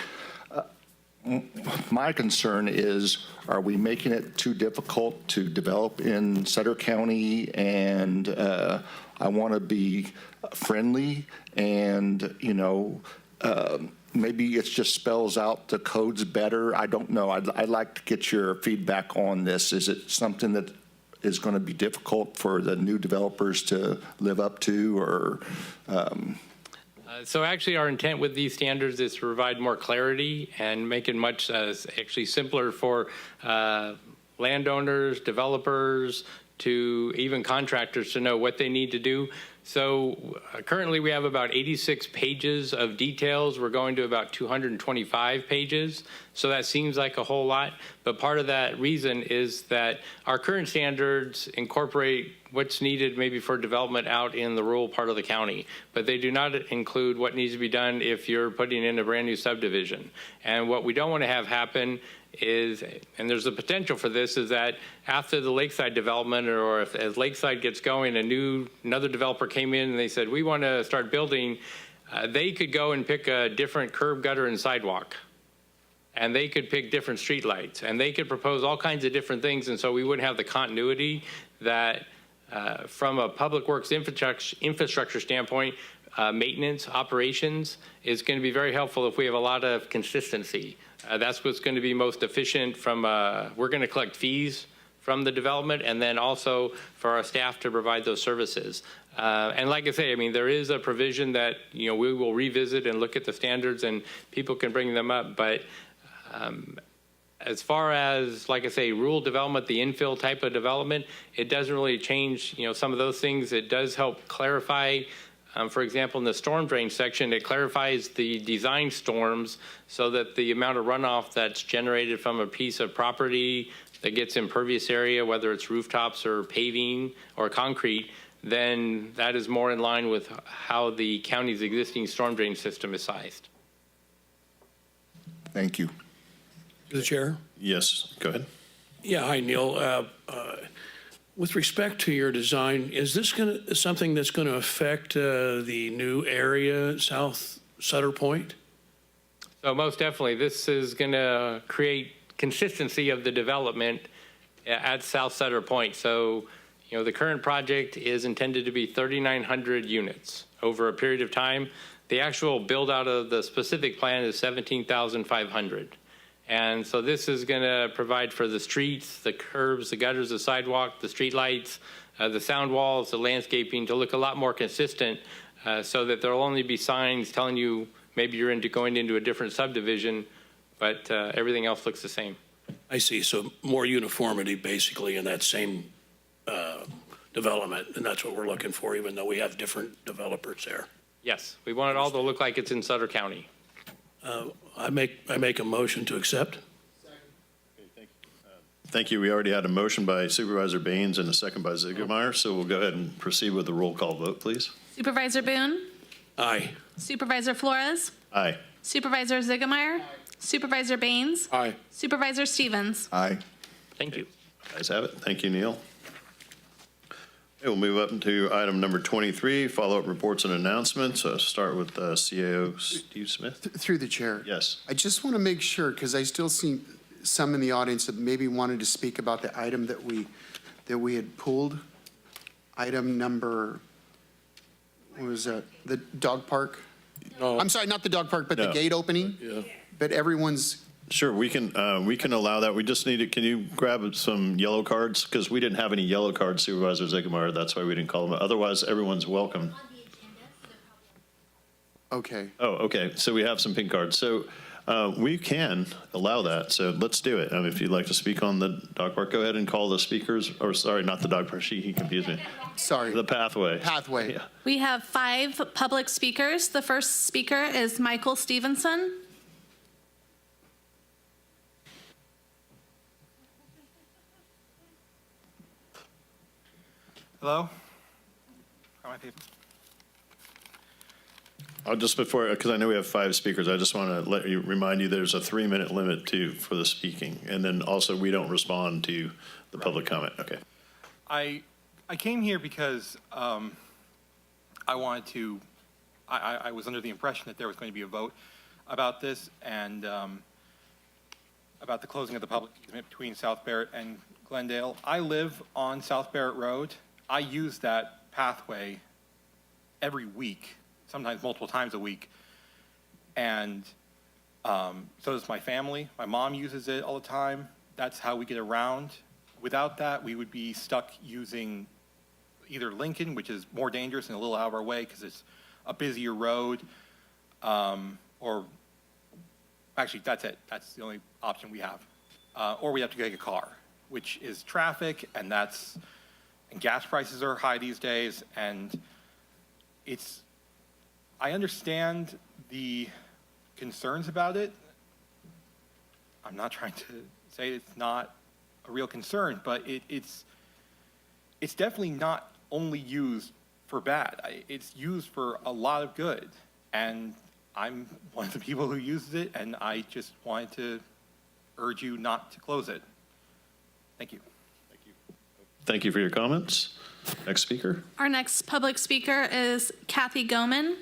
My concern is, are we making it too difficult to develop in Sutter County? And I want to be friendly, and maybe it just spells out the codes better. I don't know. I'd like to get your feedback on this. Is it something that is going to be difficult for the new developers to live up to, or? So actually our intent with these standards is to provide more clarity and make it much actually simpler for landowners, developers, to even contractors to know what they need to do. So currently we have about 86 pages of details. We're going to about 225 pages. So that seems like a whole lot. But part of that reason is that our current standards incorporate what's needed maybe for development out in the rural part of the county, but they do not include what needs to be done if you're putting in a brand new subdivision. And what we don't want to have happen is, and there's a potential for this, is that after the Lakeside development, or if as Lakeside gets going, another developer came in and they said, we want to start building, they could go and pick a different curb, gutter, and sidewalk. And they could pick different street lights, and they could propose all kinds of different things, and so we wouldn't have the continuity that from a public works infrastructure standpoint, maintenance, operations is going to be very helpful if we have a lot of consistency. That's what's going to be most efficient from, we're going to collect fees from the development, and then also for our staff to provide those services. And like I say, I mean, there is a provision that, we will revisit and look at the standards, and people can bring them up, but as far as, like I say, rural development, the infill type of development, it doesn't really change, some of those things. It does help clarify, for example, in the storm drain section, it clarifies the design storms so that the amount of runoff that's generated from a piece of property that gets impervious area, whether it's rooftops or paving or concrete, then that is more in line with how the county's existing storm drain system is sized. Thank you. The chair? Yes, go ahead. Yeah, hi, Neil. With respect to your design, is this something that's going to affect the new area, South Sutter Point? So most definitely, this is going to create consistency of the development at South Sutter Point. So, the current project is intended to be 3,900 units over a period of time. The actual build out of the specific plan is 17,500. And so this is going to provide for the streets, the curbs, the gutters, the sidewalk, the street lights, the sound walls, the landscaping to look a lot more consistent so that there will only be signs telling you maybe you're going into a different subdivision, but everything else looks the same. I see. So more uniformity basically in that same development, and that's what we're looking for, even though we have different developers there. Yes, we want it all to look like it's in Sutter County. I make a motion to accept. Thank you. We already had a motion by Supervisor Baines and a second by Ziegemeier, so we'll go ahead and proceed with the roll call vote, please. Supervisor Boone? Aye. Supervisor Flores? Aye. Supervisor Ziegemeier? Supervisor Baines? Aye. Supervisor Stevens? Aye. Thank you. Ayes have it. Thank you, Neil. Okay, we'll move up into item number 23, follow-up reports and announcements. Start with CAO Steve Smith. Through the chair. Yes. I just want to make sure, because I still see some in the audience that maybe wanted to speak about the item that we had pulled. Item number, what was that? The dog park? No. I'm sorry, not the dog park, but the No. gate opening? Yeah. But everyone's, Sure, we can allow that. We just need to, can you grab some yellow cards? Because we didn't have any yellow cards, Supervisor Ziegemeier. That's why we didn't call them. Otherwise, everyone's welcome. okay. Oh, okay. So we have some pink cards. So we can allow that. So let's do it. If you'd like to speak on the dog park, go ahead and call the speakers. Or sorry, not the dog park. He confused me. Sorry. The pathway. Pathway. Yeah. We have 5 public speakers. The first speaker is Michael Stevenson. Hello? How are my people? I'll just before, because I know we have 5 speakers, I just want to remind you there's a 3-minute limit too for the speaking. And then also we don't respond to the public comment. Okay. I came here because I wanted to, I was under the impression that there was going to be a vote about this and about the closing of the public easement between South Barrett and Glendale. I live on South Barrett Road. I use that pathway every week, sometimes multiple times a week. And so does my family. My mom uses it all the time. That's how we get around. Without that, we would be stuck using either Lincoln, which is more dangerous and a little out of our way because it's a busier road, or actually, that's it. That's the only option we have. Or we have to take a car, which is traffic, and gas prices are high these days, and I understand the concerns about it. I'm not trying to say it's not a real concern, but it's definitely not only used for bad. It's used for a lot of good, and I'm one of the people who uses it, and I just wanted to urge you not to close it. Thank you. Thank you for your comments. Next speaker. Our next public speaker is Kathy Goman.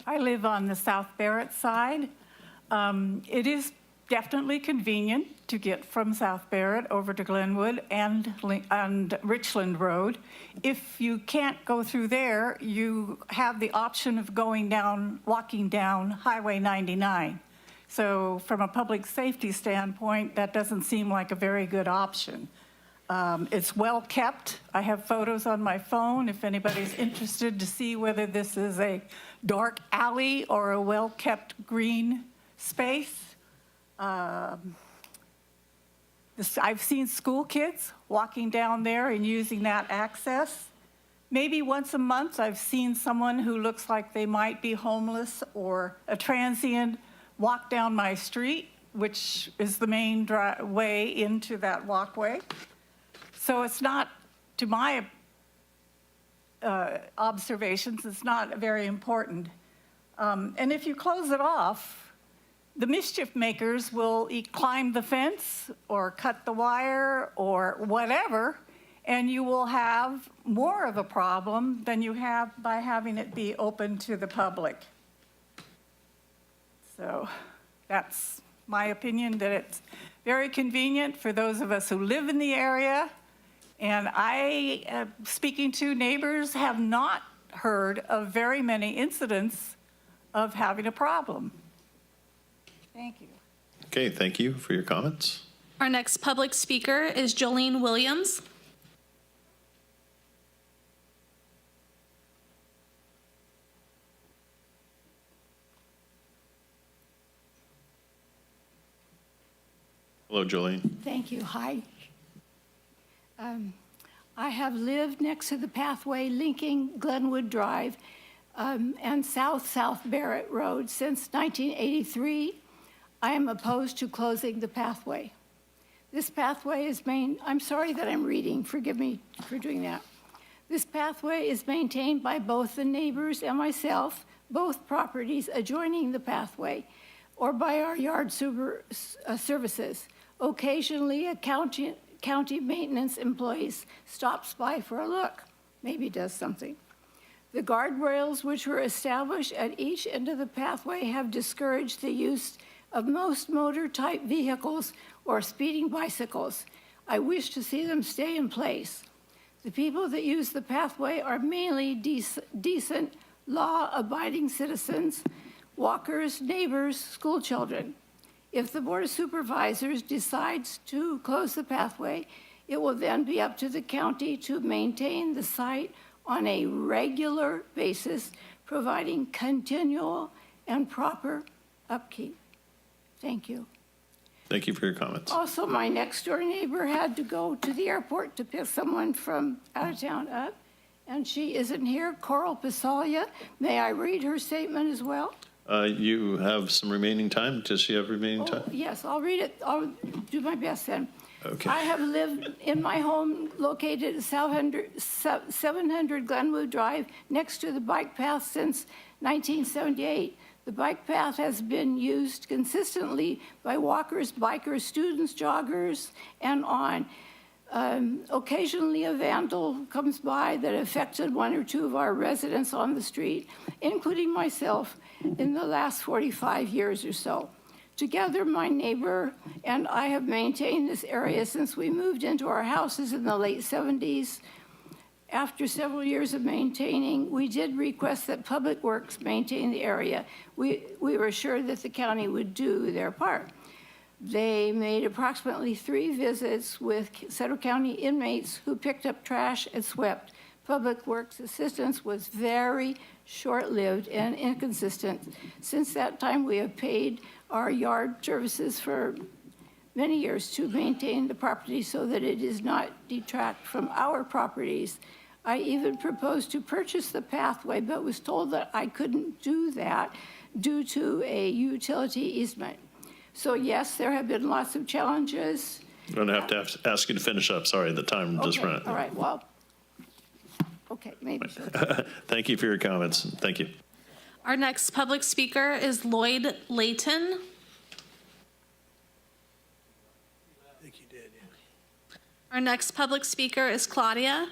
I live on the South Barrett side. It is definitely convenient to get from South Barrett over to Glenwood and Richland Road. If you can't go through there, you have the option of walking down Highway 99. So from a public safety standpoint, that doesn't seem like a very good option. It's well kept. I have photos on my phone if anybody's interested to see whether this is a dark alley or a well-kept green space. I've seen school kids walking down there and using that access. Maybe once a month I've seen someone who looks like they might be homeless or a transient walk down my street, which is the main way into that walkway. So it's not, to my observations, it's not very important. And if you close it off, the mischief makers will climb the fence or cut the wire or whatever, and you will have more of a problem than you have by having it be open to the public. So that's my opinion, that it's very convenient for those of us who live in the area. And I, speaking to neighbors, have not heard of very many incidents of having a problem. Thank you. Okay, thank you for your comments. Our next public speaker is Jolene Williams. Hello, Jolene. Thank you. Hi. I have lived next to the pathway linking Glenwood Drive and South Barrett Road since 1983. I am opposed to closing the pathway. This pathway is I'm sorry that I'm reading. Forgive me for doing that. This pathway is maintained by both the neighbors and myself, both properties adjoining the pathway, or by our yard services. Occasionally, a county maintenance employees stops by for a look, maybe does something. The guardrails which were established at each end of the pathway have discouraged the use of most motor-type vehicles or speeding bicycles. I wish to see them stay in place. The people that use the pathway are mainly decent, law-abiding citizens, walkers, neighbors, school children. If the Board of Supervisors decides to close the pathway, it will then be up to the county to maintain the site on a regular basis, providing continual and proper upkeep. Thank you. Thank you for your comments. Also, my next door neighbor had to go to the airport to pick someone from out of town up, and she isn't here. Coral Pisalia. May I read her statement as well? You have some remaining time. Does she have remaining time? Yes, I'll read it. I'll do my best then. Okay. I have lived in my home located at 700 Glenwood Drive next to the bike path since 1978. The bike path has been used consistently by walkers, bikers, students, joggers, and on. Occasionally a vandal comes by that affected one or two of our residents on the street, including myself, in the last 45 years or so. Together, my neighbor and I have maintained this area since we moved into our houses in the late 70s. After several years of maintaining, we did request that Public Works maintain the area. We were sure that the county would do their part. They made approximately 3 visits with Sutter County inmates who picked up trash and swept. Public Works assistance was very short-lived and inconsistent. Since that time, we have paid our yard services for many years to maintain the property so that it does not detract from our properties. I even proposed to purchase the pathway, but was told that I couldn't do that due to a utility easement. So yes, there have been lots of challenges. I'm going to have to ask you to finish up. Sorry, the time just ran out. All right, well, okay, maybe. Thank you for your comments. Thank you. Our next public speaker is Lloyd Layton. I think you did, yeah. Our next public speaker is Claudia.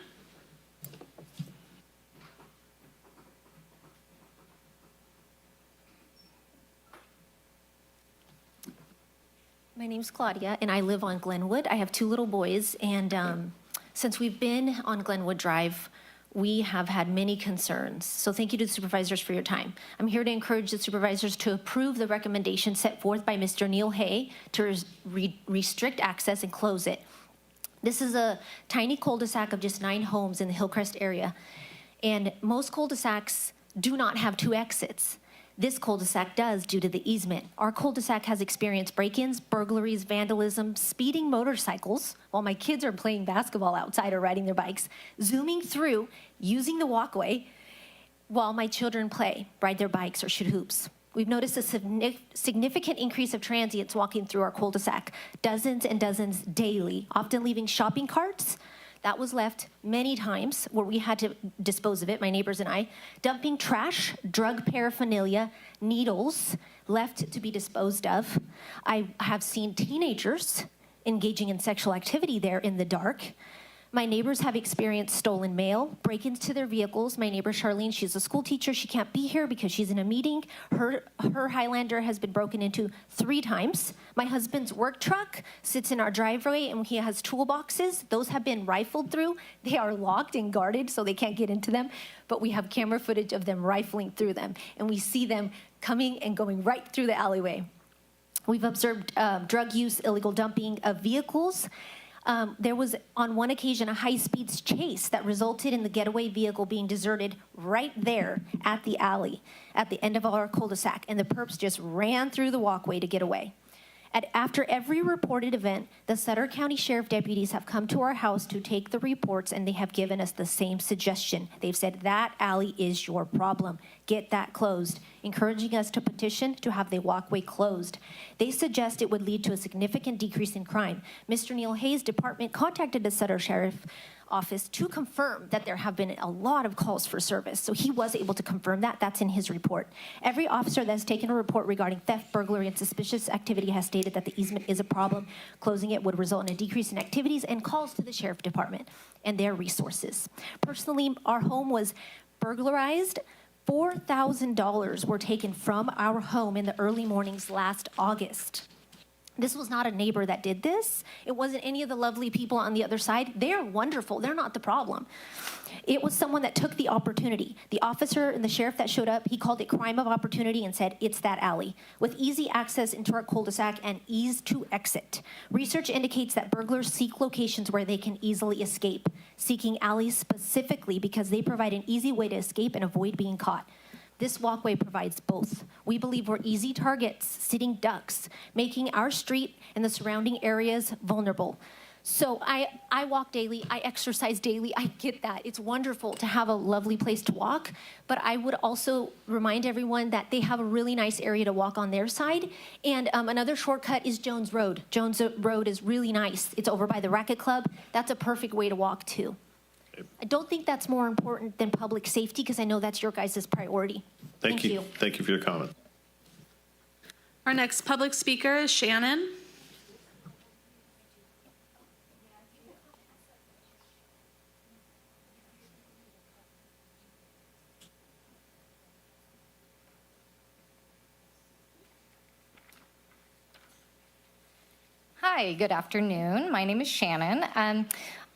My name's Claudia, and I live on Glenwood. I have 2 little boys, and since we've been on Glenwood Drive, we have had many concerns. So thank you to the supervisors for your time. I'm here to encourage the supervisors to approve the recommendation set forth by Mr. Neil Hay to restrict access and close it. This is a tiny cul-de-sac of just 9 homes in the Hillcrest area, and most cul-de-sacs do not have 2 exits. This cul-de-sac does due to the easement. Our cul-de-sac has experienced break-ins, burglaries, vandalism, speeding motorcycles while my kids are playing basketball outside or riding their bikes, zooming through, using the walkway while my children play, ride their bikes, or shoot hoops. We've noticed a significant increase of transients walking through our cul-de-sac, dozens and dozens daily, often leaving shopping carts, that was left many times where we had to dispose of it, my neighbors and I, dumping trash, drug paraphernalia, needles left to be disposed of. I have seen teenagers engaging in sexual activity there in the dark. My neighbors have experienced stolen mail, break-ins to their vehicles. My neighbor Charlene, she's a school teacher. She can't be here because she's in a meeting. Her Highlander has been broken into 3 times. My husband's work truck sits in our driveway and he has toolboxes. Those have been rifled through. They are locked and guarded so they can't get into them, but we have camera footage of them rifling through them, and we see them coming and going right through the alleyway. We've observed drug use, illegal dumping of vehicles. There was, on one occasion, a high-speed chase that resulted in the getaway vehicle being deserted right there at the alley, at the end of our cul-de-sac, and the perps just ran through the walkway to get away. After every reported event, the Sutter County Sheriff deputies have come to our house to take the reports, and they have given us the same suggestion. They've said, that alley is your problem. Get that closed, encouraging us to petition to have the walkway closed. They suggest it would lead to a significant decrease in crime. Mr. Neil Hayes' department contacted the Sutter Sheriff Office to confirm that there have been a lot of calls for service. So he was able to confirm that. That's in his report. Every officer that has taken a report regarding theft, burglary, and suspicious activity has stated that the easement is a problem. Closing it would result in a decrease in activities and calls to the Sheriff Department and their resources. Personally, our home was burglarized. $4,000 were taken from our home in the early mornings last August. This was not a neighbor that did this. It wasn't any of the lovely people on the other side. They're wonderful. They're not the problem. It was someone that took the opportunity. The officer and the sheriff that showed up, he called it crime of opportunity and said, it's that alley, with easy access into our cul-de-sac and ease to exit. Research indicates that burglars seek locations where they can easily escape, seeking alleys specifically because they provide an easy way to escape and avoid being caught. This walkway provides both. We believe we're easy targets, sitting ducks, making our street and the surrounding areas vulnerable. So I walk daily, I exercise daily, I get that. It's wonderful to have a lovely place to walk, but I would also remind everyone that they have a really nice area to walk on their side. And another shortcut is Jones Road. Jones Road is really nice. It's over by the Racket Club. That's a perfect way to walk too. I don't think that's more important than public safety because I know that's your guys' priority. Thank you. Thank you for your comment. Our next public speaker is Shannon. Hi, good afternoon. My name is Shannon.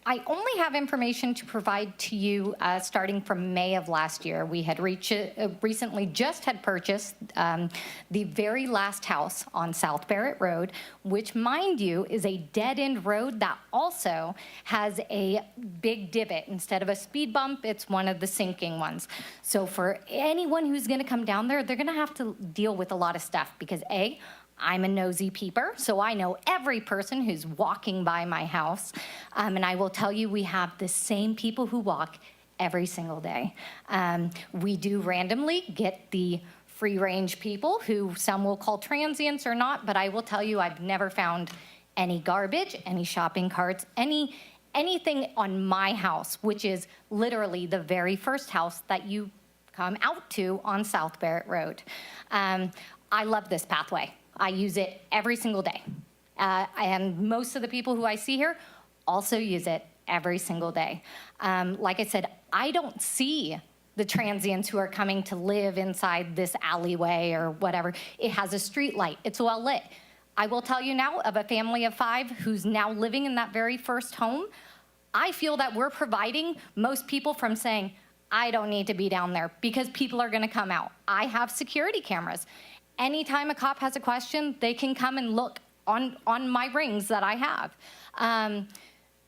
I only have information to provide to you starting from May of last year. We had recently just had purchased the very last house on South Barrett Road, which, mind you, is a dead-end road that also has a big divot. Instead of a speed bump, it's one of the sinking ones. So for anyone who's going to come down there, they're going to have to deal with a lot of stuff because, A, I'm a nosy peeper, so I know every person who's walking by my house. And I will tell you, we have the same people who walk every single day. We do randomly get the free-range people who some will call transients or not, but I will tell you, I've never found any garbage, any shopping carts, anything on my house, which is literally the very first house that you come out to on South Barrett Road. I love this pathway. I use it every single day. And most of the people who I see here also use it every single day. Like I said, I don't see the transients who are coming to live inside this alleyway or whatever. It has a street light. It's well lit. I will tell you now, of a family of 5 who's now living in that very first home, I feel that we're preventing most people from saying, I don't need to be down there because people are going to come out. I have security cameras. Anytime a cop has a question, they can come and look on my rings that I have.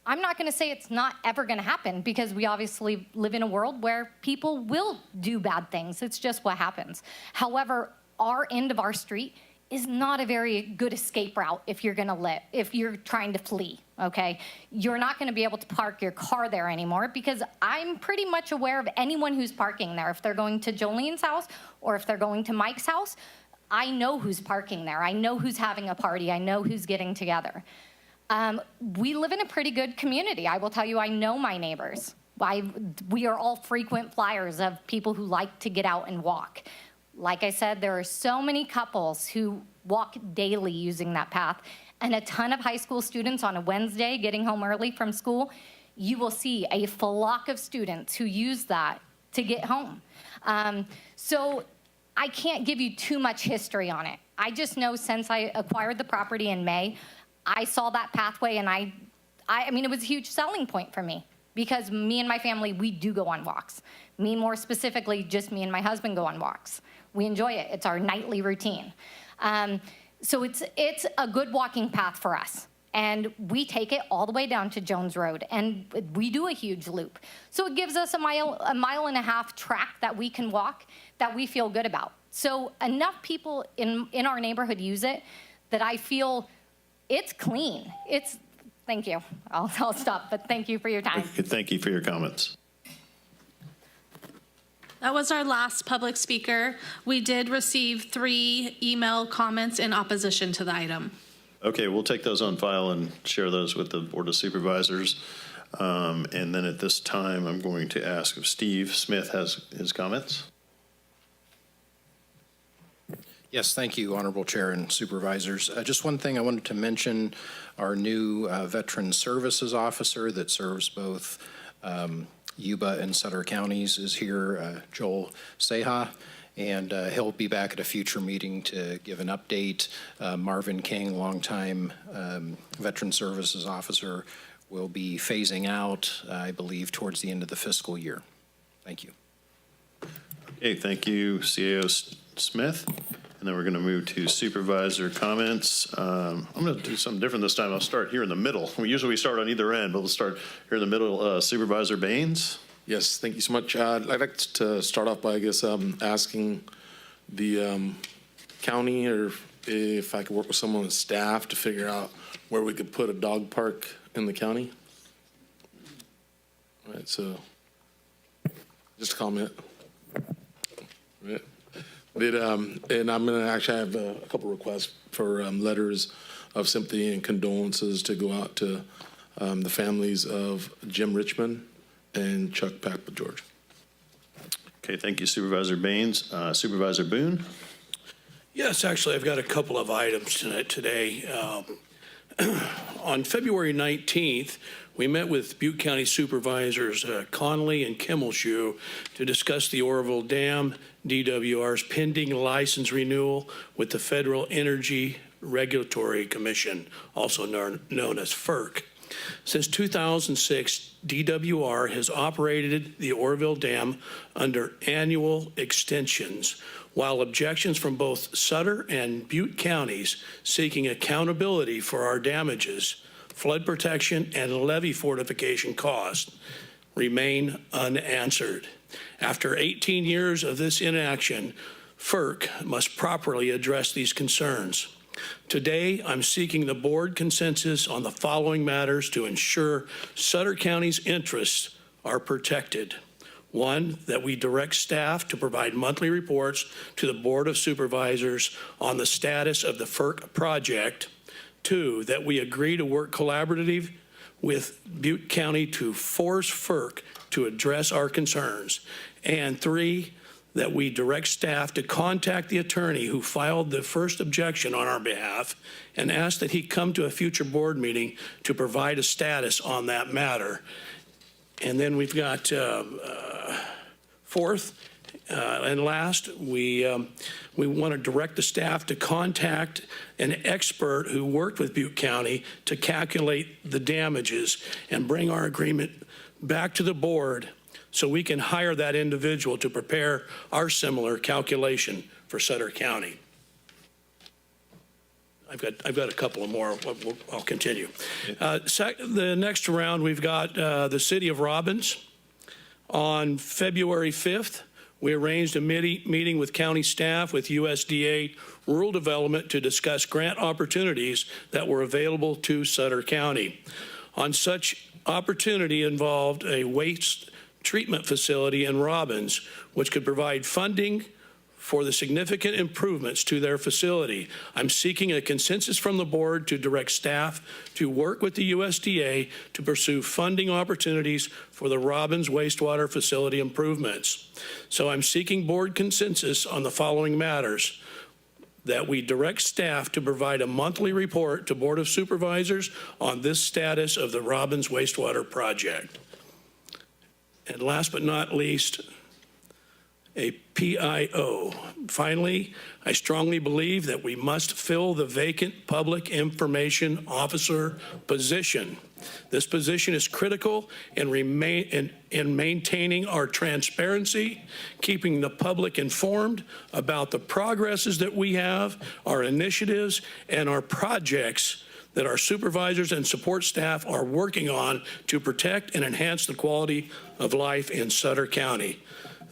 I'm not going to say it's not ever going to happen because we obviously live in a world where people will do bad things. It's just what happens. However, our end of our street is not a very good escape route if you're trying to flee, okay? You're not going to be able to park your car there anymore because I'm pretty much aware of anyone who's parking there. If they're going to Jolene's house or if they're going to Mike's house, I know who's parking there. I know who's having a party. I know who's getting together. We live in a pretty good community. I will tell you, I know my neighbors. We are all frequent flyers of people who like to get out and walk. Like I said, there are so many couples who walk daily using that path, and a ton of high school students on a Wednesday getting home early from school. You will see a flock of students who use that to get home. So I can't give you too much history on it. I just know since I acquired the property in May, I saw that pathway, and I mean, it was a huge selling point for me because me and my family, we do go on walks. Me more specifically, just me and my husband go on walks. We enjoy it. It's our nightly routine. So it's a good walking path for us. And we take it all the way down to Jones Road, and we do a huge loop. So it gives us a mile and a half track that we can walk that we feel good about. So enough people in our neighborhood use it that I feel it's clean. Thank you. I'll stop, but thank you for your time. Thank you for your comments. That was our last public speaker. We did receive 3 email comments in opposition to the item. Okay, we'll take those on file and share those with the Board of Supervisors. And then at this time, I'm going to ask if Steve Smith has his comments. Yes, thank you, Honorable Chair and Supervisors. Just one thing I wanted to mention, our new Veteran Services Officer that serves both Yuba and Sutter counties is here, Joel Seha, and he'll be back at a future meeting to give an update. Marvin King, longtime Veteran Services Officer, will be phasing out, I believe, towards the end of the fiscal year. Thank you. Okay, thank you, CAO Smith. And then we're going to move to supervisor comments. I'm going to do something different this time. I'll start here in the middle. Usually we start on either end, but we'll start here in the middle. Supervisor Baines. Yes, thank you so much. I'd like to start off by, I guess, asking the county or if I could work with someone on staff to figure out where we could put a dog park in the county. All right, so just a comment. Right. And I'm going to actually have a couple requests for letters of sympathy and condolences to go out to the families of Jim Richmond and Chuck George. Okay, thank you, Supervisor Baines. Supervisor Boone. Yes, actually, I've got a couple of items today. On February 19th, we met with Butte County Supervisors Connolly and Kimmelshoe to discuss the Oroville Dam DWR's pending license renewal with the Federal Energy Regulatory Commission, also known as FERC. Since 2006, DWR has operated the Oroville Dam under annual extensions, while objections from both Sutter and Butte counties seeking accountability for our damages, flood protection, and levee fortification costs remain unanswered. After 18 years of this inaction, FERC must properly address these concerns. Today, I'm seeking the board consensus on the following matters to ensure Sutter County's interests are protected. 1, that we direct staff to provide monthly reports to the Board of Supervisors on the status of the FERC project. 2, that we agree to work collaboratively with Butte County to force FERC to address our concerns. And 3, that we direct staff to contact the attorney who filed the first objection on our behalf and ask that he come to a future board meeting to provide a status on that matter. And then we've got fourth and last, we want to direct the staff to contact an expert who worked with Butte County to calculate the damages and bring our agreement back to the board so we can hire that individual to prepare our similar calculation for Sutter County. I've got a couple of more. I'll continue. The next round, we've got the City of Robbins. On February 5th, we arranged a meeting with county staff with USDA Rural Development to discuss grant opportunities that were available to Sutter County. On such opportunity involved a waste treatment facility in Robbins, which could provide funding for the significant improvements to their facility. I'm seeking a consensus from the board to direct staff to work with the USDA to pursue funding opportunities for the Robbins wastewater facility improvements. So I'm seeking board consensus on the following matters: that we direct staff to provide a monthly report to Board of Supervisors on this status of the Robbins wastewater project. And last but not least, a PIO. Finally, I strongly believe that we must fill the vacant public information officer position. This position is critical in maintaining our transparency, keeping the public informed about the progresses that we have, our initiatives, and our projects that our supervisors and support staff are working on to protect and enhance the quality of life in Sutter County.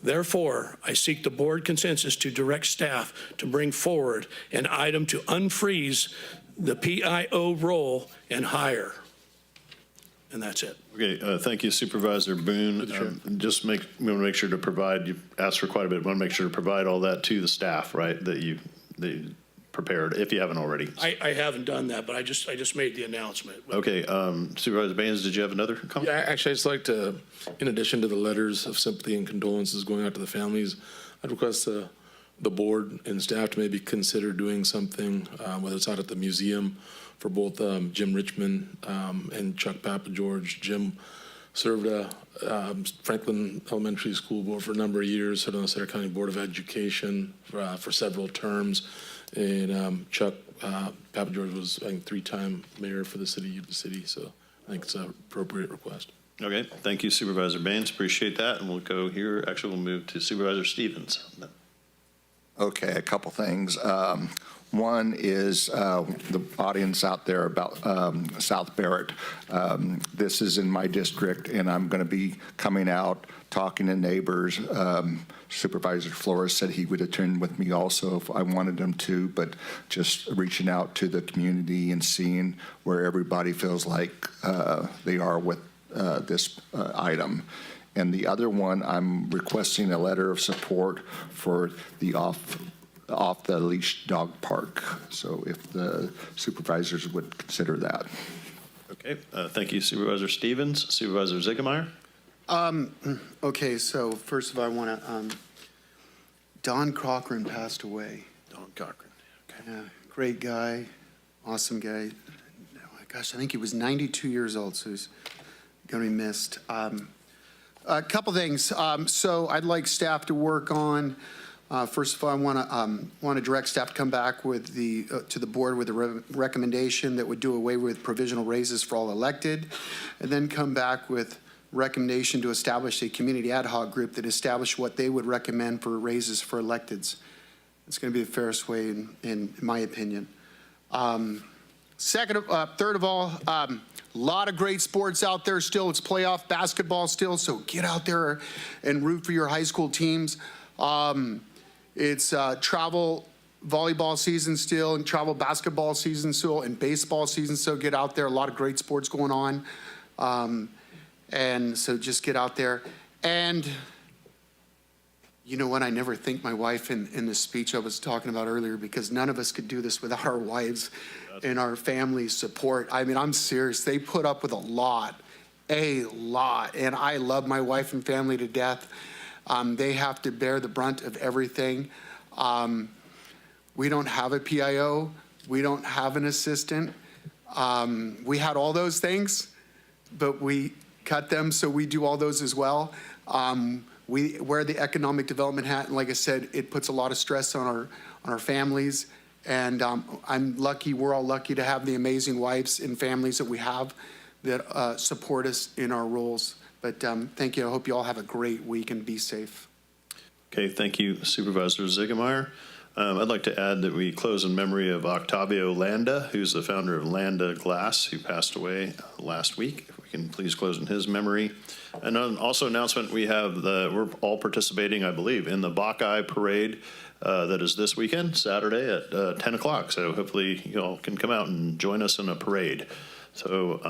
Therefore, I seek the board consensus to direct staff to bring forward an item to unfreeze the PIO role and hire. And that's it. Okay, thank you, Supervisor Boone. We want to make sure to provide, you asked for quite a bit, we want to make sure to provide all that to the staff, right, that you prepared, if you haven't already. I haven't done that, but I just made the announcement. Okay, Supervisor Baines, did you have another comment? Yeah, actually, I'd just like to, in addition to the letters of sympathy and condolences going out to the families, I'd request the board and staff to maybe consider doing something, whether it's out at the museum, for both Jim Richmond and Chuck Papageorge. Jim served Franklin Elementary School Board for a number of years, served on the Sutter County Board of Education for several terms. And Chuck Papageorge was, I think, 3-time mayor for the city of Yuba-Sutter, so I think it's an appropriate request. Okay, thank you, Supervisor Baines. Appreciate that. And we'll go here. Actually, we'll move to Supervisor Stevens. Okay, a couple things. One is the audience out there about South Barrett. This is in my district, and I'm going to be coming out, talking to neighbors. Supervisor Flores said he would attend with me also if I wanted him to, but just reaching out to the community and seeing where everybody feels like they are with this item. And the other one, I'm requesting a letter of support for the off the leash dog park. So if the supervisors would consider that. Okay, thank you, Supervisor Stevens. Supervisor Ziegemeier? Okay, so first of all, I want to, Don Cochran passed away. Don Cochran, okay. Yeah, great guy, awesome guy. Gosh, I think he was 92 years old, so he's going to be missed. A couple things. So I'd like staff to work on, first of all, I want to direct staff to come back with to the board with a recommendation that would do away with provisional raises for all elected, and then come back with recommendation to establish a community ad hoc group that establish what they would recommend for raises for electeds. It's going to be the fairest way, in my opinion. Third of all, a lot of great sports out there still. It's playoff basketball still, so get out there and root for your high school teams. It's travel volleyball season still, and travel basketball season still, and baseball season, so get out there. A lot of great sports going on. And so just get out there. And you know what? I never thanked my wife in the speech I was talking about earlier, because none of us could do this without our wives and our family's support. I mean, I'm serious. They put up with a lot. And I love my wife and family to death. They have to bear the brunt of everything. We don't have a PIO. We don't have an assistant. We had all those things, but we cut them, so we do all those as well. We wear the economic development hat, and like I said, it puts a lot of stress on our families. And I'm lucky, we're all lucky to have the amazing wives and families that we have that support us in our roles. But thank you. I hope you all have a great week and be safe. Okay, thank you, Supervisor Ziegemeier. I'd like to add that we close in memory of Octavio Landa, who's the founder of Landa Glass, who passed away last week. If we can please close in his memory. And also announcement, we're all participating, I believe, in the Buckeye Parade that is this weekend, Saturday at 10 o'clock. So hopefully you all can come out and join us in a parade. So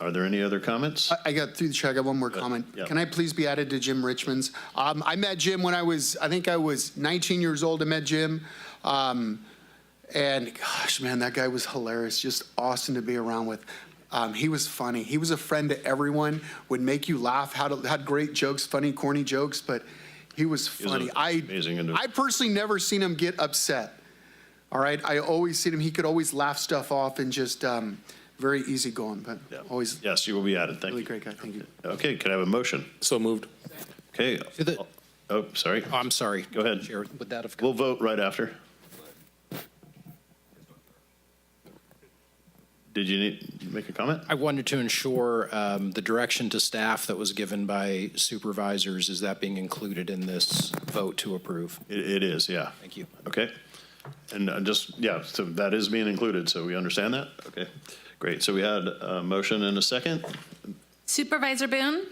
are there any other comments? I got through the chair. I got one more comment. yeah. Can I please be added to Jim Richmond's? I met Jim when I think I was 19 years old. I met Jim. And gosh, man, that guy was hilarious. Just awesome to be around with. He was funny. He was a friend to everyone, would make you laugh, had great jokes, funny, corny jokes, but he was funny. I personally never seen him get upset. All right. I always seen him. He could always laugh stuff off and just very easygoing, but always. Yes, you will be added. Thank really you. Great guy. Thank you. Okay, could I have a motion? So moved. Okay. Oh, sorry. Oh, I'm sorry. Go ahead. Chair, would that have We'll vote right after. Did you need to make a comment? I wanted to ensure the direction to staff that was given by supervisors, is that being included in this vote to approve? It is, yeah. Thank you. Okay. And so that is being included, so we understand that? Okay, great. So we had a motion and a second. Supervisor Boone?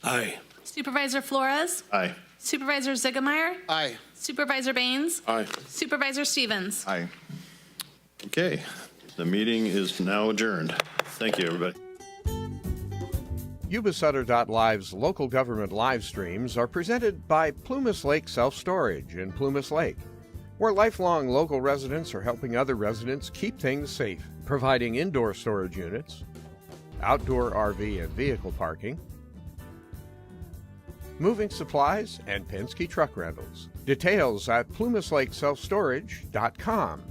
Aye. Supervisor Flores? Aye. Supervisor Ziegemeier? Aye. Supervisor Baines? Aye. Supervisor Stevens? Aye. Okay, the meeting is now adjourned. Thank you, everybody. Yuba-Sutter.live's local government live streams are presented by Plumas Lake Self-Storage in Plumas Lake, where lifelong local residents are helping other residents keep things safe, providing indoor storage units, outdoor RV and vehicle parking, moving supplies, and Penske truck rentals. Details at plumaslakeselfstorage.com.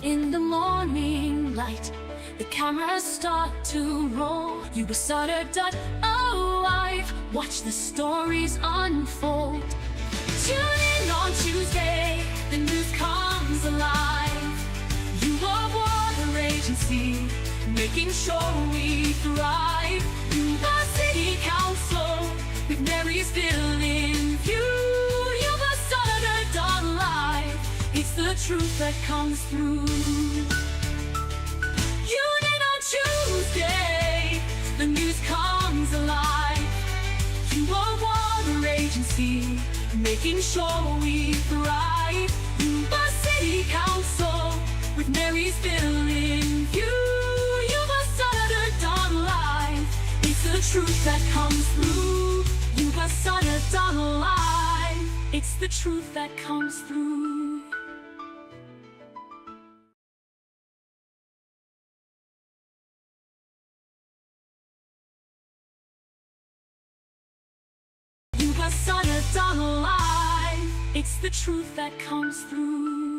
In the morning light, the cameras start to roll. Yuba-Sutter.live, watch the stories unfold. Tune in on Tuesday, the news comes alive. Yuba Agency, making sure we thrive. Yuba City Council, with Marysville in view. Yuba-Sutter.live, it's the truth that comes through. Union on Tuesday, the news comes alive. Yuba Agency, making sure we thrive. Yuba City Council, with Marysville in view. Yuba-Sutter.live, it's the truth that comes through. Yuba-Sutter.live, it's the truth that comes through. Yuba-Sutter.live, it's the truth that comes through.